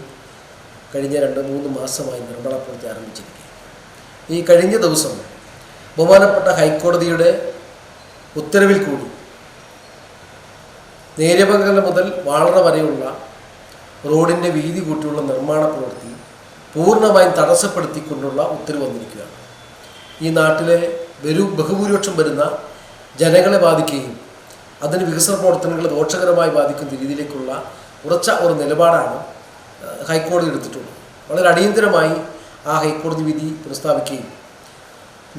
കഴിഞ്ഞ 2-3 മാസമായി നിർമ്മാണ പ്രവൃത്തി ആരംഭിച്ചിരിക്കുക. ഈ കഴിഞ്ഞ ദിവസം ബഹുമാനപ്പെട്ട ഹൈക്കോടതിയുടെ ഉത്തരവിൽ കൂടി നേര്യമംഗലം മുതൽ വാളറ വരെയുള്ള റോഡിൻ്റെ വീതി കൂട്ടിയുള്ള നിർമ്മാണ പ്രവൃത്തി പൂർണ്ണമായും തടസ്സപ്പെടുത്തിക്കൊണ്ടുള്ള ഉത്തരവ് വന്നിരിക്കുകയാണ്. ഈ നാട്ടിലെ ബഹുഭൂരിപക്ഷം വരുന്ന ജനങ്ങളെ ബാധിക്കുകയും അതിന് വികസന പ്രവർത്തനങ്ങൾ ദോഷകരമായി ബാധിക്കുന്ന രീതിയിലേക്കുള്ള ഉറച്ച ഒരു നിലപാടാണ് ഹൈക്കോടതി എടുത്തിട്ടുള്ളത്. വളരെ അടിയന്തരമായി ആ ഹൈക്കോടതി വിധി പുനഃസ്ഥാപിക്കുകയും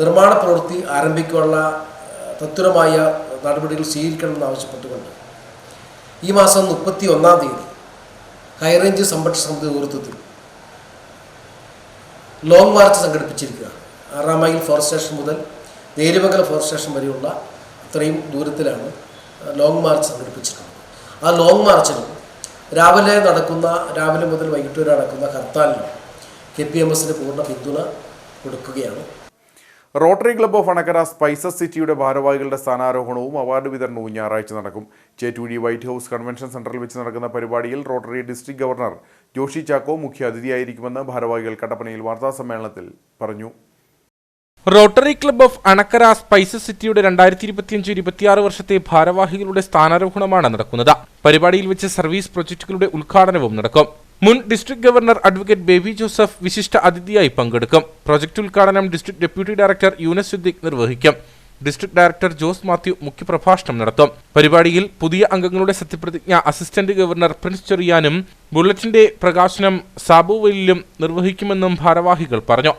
നിർമ്മാണ പ്രവൃത്തി ആരംഭിക്കാനുള്ള തത്വരമായ നടപടികൾ സ്വീകരിക്കണമെന്ന് ആവശ്യപ്പെട്ടുകൊണ്ട് ഈ മാസം 31-ാം തീയതി ഹൈറേഞ്ച് സംരക്ഷണ സമിതി നേതൃത്വത്തിൽ ലോങ് മാർച്ച് സംഘടിപ്പിച്ചിരിക്കുക. 6 മൈൽ ഫോറസ്റ്റ് സ്റ്റേഷൻ മുതൽ നേര്യമംഗലം ഫോറസ്റ്റ് സ്റ്റേഷൻ വരെയുള്ള അത്രയും ദൂരത്തിലാണ് ലോങ് മാർച്ച് സംഘടിപ്പിച്ചിട്ടുള്ളത്. ആ ലോങ് മാർച്ചിന് രാവിലെ മുതൽ വൈകിട്ട് വരെ നടക്കുന്ന ഹർത്താലിന് KPMSന്റെ പൂർണ്ണ പിന്തുണ കൊടുക്കുകയാണ്. Rotary club of Anakkara spices സിറ്റിയുടെ ഭാരവാഹികളുടെ സ്ഥാനാരോഹണവും അവാർഡ് വിതരണവും ഞായറാഴ്ച നടക്കും. ചേറ്റൂരി വൈറ്റ് ഹൗസ് കൺവെൻഷൻ സെന്ററിൽ വെച്ച് നടക്കുന്ന പരിപാടിയിൽ rotary district governor Joshy Chacko മുഖ്യ അതിഥിയായിരിക്കുമെന്ന് ഭാരവാഹികൾ കട്ടപ്പനയിൽ വാർത്താസമ്മേളനത്തിൽ പറഞ്ഞു. Rotary club of Anakkara spices സിറ്റിയുടെ 2025-26 വർഷത്തെ ഭാരവാഹികളുടെ സ്ഥാനാരോഹണമാണ് നടക്കുന്നത്. പരിപാടിയിൽ വെച്ച് സർവീസ് പ്രൊജക്ടുകളുടെ ഉദ്ഘാടനവും നടക്കും. മുൻ district governor advocate Baby Joseph വിശിഷ്ട അതിഥിയായി പങ്കെടുക്കും. പ്രൊജക്ട് ഉദ്ഘാടനം district deputy director Yunus Siddique നിർവഹിക്കും. ഡിസ്ട്രിക്ട് ഡയറക്ടർ ജോസ് മാത്യു മുഖ്യപ്രഭാഷണം നടത്തും. പരിപാടിയിൽ പുതിയ അംഗങ്ങളുടെ സത്യപ്രതിജ്ഞ അസിസ്റ്റന്റ് ഗവർണർ പ്രിൻസ് ചെറിയാനും ബുള്ളറ്റിന്റെ പ്രകാശനം സാബു വൈലിലും നിർവഹിക്കുമെന്നും ഭാരവാഹികൾ പറഞ്ഞു.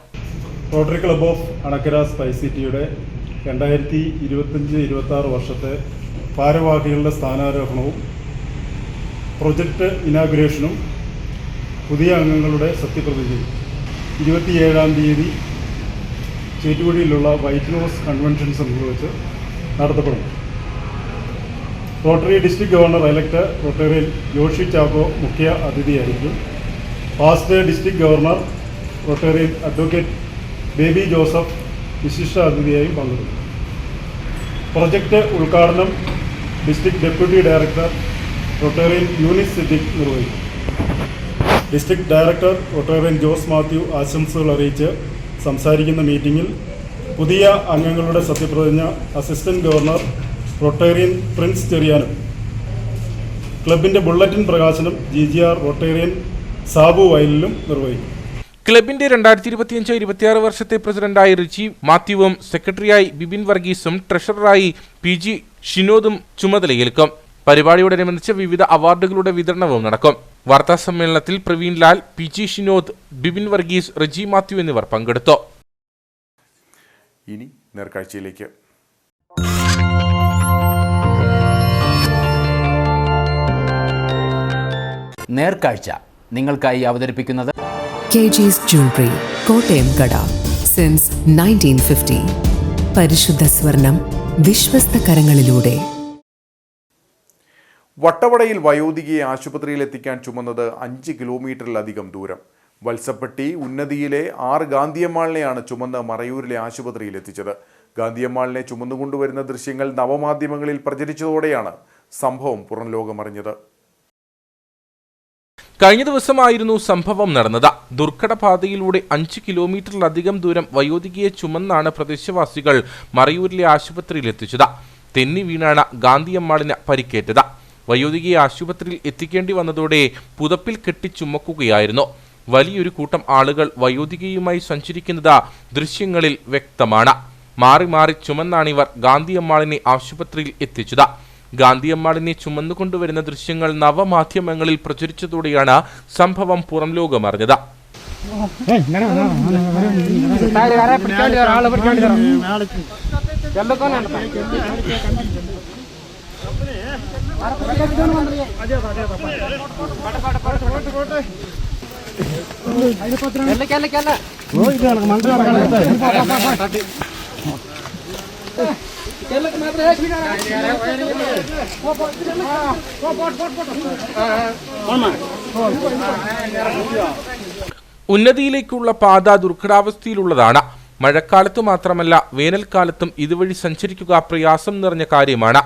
Rotary club of Anakkara spice സിറ്റിയുടെ 2025-26 വർഷത്തെ ഭാരവാഹികളുടെ സ്ഥാനാരോഹണവും പ്രൊജക്ട് ഇനാഗുറേഷനും പുതിയ അംഗങ്ങളുടെ സത്യപ്രതിജ്ഞയും 27-ാം തീയതി ചേറ്റുകുഴിയിലുള്ള വൈറ്റ് ഹൗസ് കൺവെൻഷൻ സെന്ററിൽ വെച്ച് നടത്തപ്പെടും. Rotary district governor elect rotarian Joshy Chacko മുഖ്യ അതിഥിയായിരിക്കും. Past district governor rotarian advocate Baby Joseph വിശിഷ്ട അതിഥിയായും പങ്കെടുക്കും. പ്രൊജക്ട് ഉദ്ഘാടനം district deputy director rotarian Yunis Siddique നിർവഹിക്കും. District director rotarian Jose Mathew ആശംസകൾ അറിയിച്ച് സംസാരിക്കുന്ന മീറ്റിംഗിൽ പുതിയ അംഗങ്ങളുടെ സത്യപ്രതിജ്ഞ അസിസ്റ്റന്റ് ഗവർണർ റോട്ടേറിയൻ പ്രിൻസ് ചെറിയാനും ക്ലബിന്റെ ബുള്ളറ്റിൻ പ്രകാശനം GGR റോട്ടേറിയൻ സാബു വയലിലും നിർവഹിക്കും. ക്ലബിന്റെ 2025-26 വർഷത്തെ പ്രസിഡന്റായി റിച്ചി മാത്യുവും സെക്രട്ടറിയായി ബിബിൻ വർഗീസും ട്രഷററായി PG ഷിനോദും ചുമതലയേൽക്കും. പരിപാടിയോടനുബന്ധിച്ച് വിവിധ അവാർഡുകളുടെ വിതരണവും നടക്കും. വാർത്താ സമ്മേളനത്തിൽ പ്രവീൺ ലാൽ, പി.ജി. ഷിനോദ്, ബിബിൻ വർഗീസ്, റെജി മാത്യു എന്നിവർ പങ്കെടുത്തു. ഇനി നേർക്കാഴ്ചയിലേക്ക്. നേർക്കാഴ്ച നിങ്ങൾക്കായി അവതരിപ്പിക്കുന്നത് KG's Jewelry, കോട്ടയം കട, സിൻസ് 1950. പരിശുദ്ധ സ്വർണം വിശ്വസ്ത കരങ്ങളിലൂടെ. വട്ടവടയിൽ വയോധികയെ ആശുപത്രിയിൽ എത്തിക്കാൻ ചുമന്നത് 5 കിലോമീറ്ററിലധികം ദൂരം. വത്സപ്പെട്ടി ഉന്നതിയിലെ 6 ഗാന്ധിയമ്മാളിനെയാണ് ചുമന്ന് മറയൂരിലെ ആശുപത്രിയിൽ എത്തിച്ചത്. ഗാന്ധിയമ്മാളിനെ ചുമന്നുകൊണ്ടുവരുന്ന ദൃശ്യങ്ങൾ നവമാധ്യമങ്ങളിൽ പ്രചരിച്ചതോടെയാണ് സംഭവം പുറം ലോകമറിഞ്ഞത്. കഴിഞ്ഞ ദിവസമായിരുന്നു സംഭവം നടന്നത്. ദുർഘടപാതയിലൂടെ 5 കിലോമീറ്ററിലധികം ദൂരം വയോധികയെ ചുമന്നാണ് പ്രദേശവാസികൾ മറയൂരിലെ ആശുപത്രിയിൽ എത്തിച്ചത്. തെന്നി വീണാണ് ഗാന്ധിയമ്മാളിന് പരിക്കേറ്റത്. വയോധികയെ ആശുപത്രിയിൽ എത്തിക്കേണ്ടി വന്നതോടെ പുതപ്പിൽ കെട്ടി ചുമക്കുകയായിരുന്നു. വലിയൊരു കൂട്ടം ആളുകൾ വയോധികയുമായി സഞ്ചരിക്കുന്നത് ദൃശ്യങ്ങളിൽ വ്യക്തമാണ്. മാറി മാറി ചുമന്നാണിവർ ഗാന്ധിയമ്മാളിനെ ആശുപത്രിയിൽ എത്തിച്ചത്. ഗാന്ധിയമ്മാളിനെ ചുമന്നുകൊണ്ടുവരുന്ന ദൃശ്യങ്ങൾ നവമാധ്യമങ്ങളിൽ പ്രചരിച്ചതോടെയാണ് സംഭവം പുറം ലോകമറിഞ്ഞത്. ഉന്നതിയിലേക്കുള്ള പാത ദുർഘടാവസ്ഥയിലുള്ളതാണ്. മഴക്കാലത്തു മാത്രമല്ല വേനൽക്കാലത്തും ഇതുവഴി സഞ്ചരിക്കുക പ്രയാസം നിറഞ്ഞ കാര്യമാണ്.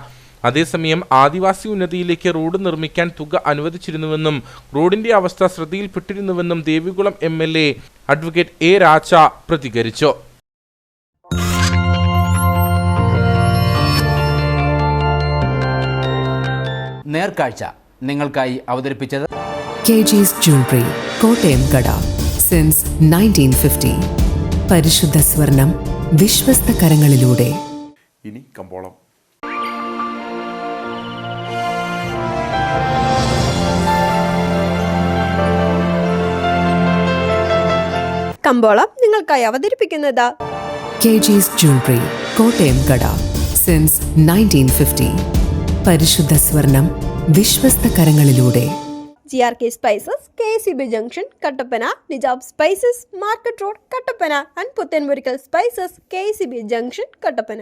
അതേസമയം ആദിവാസി ഉന്നതിയിലേക്ക് റോഡ് നിർമ്മിക്കാൻ തുക അനുവദിച്ചിരുന്നുവെന്നും റോഡിന്റെ അവസ്ഥ ശ്രദ്ധയിൽപ്പെട്ടിരുന്നുവെന്നും ദേവികുളം MLA അഡ്വക്കേറ്റ് A. രാജ പ്രതികരിച്ചു. നേർക്കാഴ്ച നിങ്ങൾക്കായി അവതരിപ്പിച്ചത് KG's Jewelry, കോട്ടയം കട, സിൻസ് 1950. പരിശുദ്ധ സ്വർണം വിശ്വസ്ത കരങ്ങളിലൂടെ. ഇനി കമ്പോളം. കമ്പോളം നിങ്ങൾക്കായി അവതരിപ്പിക്കുന്നത് KG's Jewelry, കോട്ടയം കട, സിൻസ് 1950. പരിശുദ്ധ സ്വർണം വിശ്വസ്ത കരങ്ങളിലൂടെ. GRK Spices, KCB Junction, Kattappana, Nijab spices, market road, Kattappana and Puthanmurikkal spices, KCB Junction, Kattappana.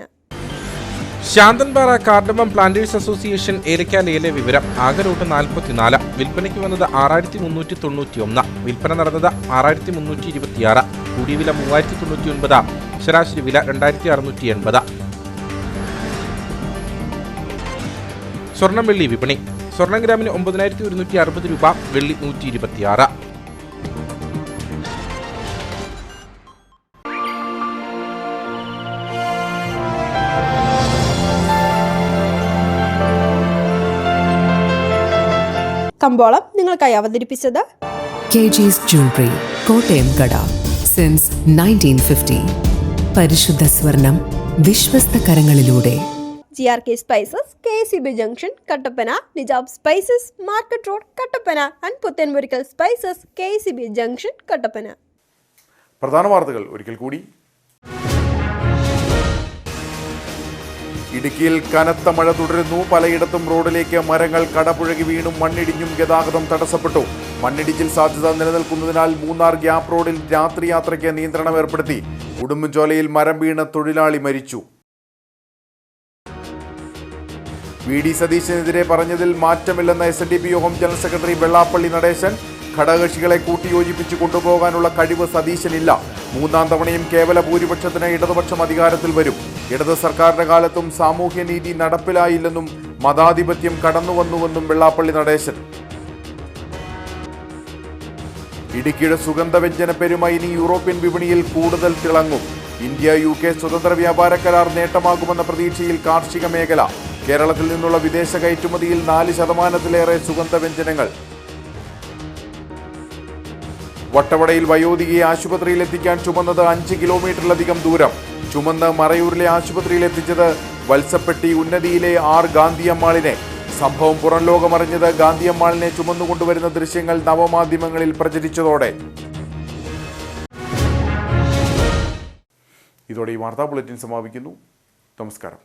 Santhanpara cardamom planters association ഏലക്കാലേലെ വിവരം. ആകെ റൂട്ട് 44. വിൽപ്പനയ്ക്ക് വന്നത് 6391. വിൽപ്പന നടന്നത് 6326. കൂടിയ വില 3099. ശരാശരി വില 2680. സ്വർണം വെള്ളി വിപണി. സ്വർണം ഗ്രാമിന് 9160 രൂപ, വെള്ളി 126. കമ്പോളം നിങ്ങൾക്കായി അവതരിപ്പിച്ചത് KG's Jewelry, കോട്ടയം കട, സിൻസ് 1950. പരിശുദ്ധ സ്വർണം വിശ്വസ്ത കരങ്ങളിലൂടെ. GRK Spices, KCB Junction, Kattappana, Nijab spices, market road, Kattappana and Puthanmurikkal spices, KCB Junction, Kattappana. പ്രധാന വാർത്തകൾ ഒരിക്കൽ കൂടി. ഇടുക്കിയിൽ കനത്ത മഴ തുടരുന്നു. പലയിടത്തും റോഡിലേക്ക് മരങ്ങൾ കടപുഴകി വീണും മണ്ണിടിഞ്ഞും ഗതാഗതം തടസ്സപ്പെട്ടു. മണ്ണിടിച്ചിൽ സാധ്യത നിലനിൽക്കുന്നതിനാൽ മൂന്നാർ ഗ്യാപ് റോഡിൽ രാത്രി യാത്രയ്ക്ക് നിയന്ത്രണം ഏർപ്പെടുത്തി. ഉടുമ്പൻചോലയിൽ മരം വീണ് തൊഴിലാളി മരിച്ചു. VD സതീശനെതിരെ പറഞ്ഞതിൽ മാറ്റമില്ലെന്ന SNDP യോഗം ജനറൽ സെക്രട്ടറി വെള്ളാപ്പള്ളി നടേശൻ. ഘടകകക്ഷികളെ കൂട്ടിയോജിപ്പിച്ച് കൊണ്ടുപോകാനുള്ള കഴിവ് സതീശനില്ല. മൂന്നാം തവണയും കേവല ഭൂരിപക്ഷത്തിന് ഇടതുപക്ഷം അധികാരത്തിൽ വരും. ഇടത് സർക്കാരിന്റെ കാലത്തും സാമൂഹ്യനീതി നടപ്പിലായില്ലെന്നും മതാധിപത്യം കടന്നുവന്നുവെന്നും വെള്ളാപ്പള്ളി നടേശൻ. ഇടുക്കിയുടെ സുഗന്ധവ്യഞ്ജന പെരുമ ഇനി യൂറോപ്യൻ വിപണിയിൽ കൂടുതൽ തിളങ്ങും. ഇന്ത്യ-UK സ്വതന്ത്ര വ്യാപാര കരാർ നേട്ടമാകുമെന്ന പ്രതീക്ഷയിൽ കാർഷിക മേഖല. കേരളത്തിൽ നിന്നുള്ള വിദേശ കയറ്റുമതിയിൽ 4%-ലേറെ സുഗന്ധവ്യഞ്ജനങ്ങൾ. വട്ടവടയിൽ വയോധികയെ ആശുപത്രിയിൽ എത്തിക്കാൻ ചുമന്നത് 5 കിലോമീറ്ററിലധികം ദൂരം. ചുമന്ന് മറയൂരിലെ ആശുപത്രിയിൽ എത്തിച്ചത് വത്സപ്പെട്ടി ഉന്നതിയിലെ 6 ഗാന്ധിയമ്മാളിനെ. സംഭവം പുറം ലോകമറിഞ്ഞത് ഗാന്ധിയമ്മാളിനെ ചുമന്നുകൊണ്ടുവരുന്ന ദൃശ്യങ്ങൾ നവമാധ്യമങ്ങളിൽ പ്രചരിച്ചതോടെ. ഇതോടെ ഈ വാർത്താ ബുള്ളറ്റിൻ സമാപിക്കുന്നു. നമസ്കാരം.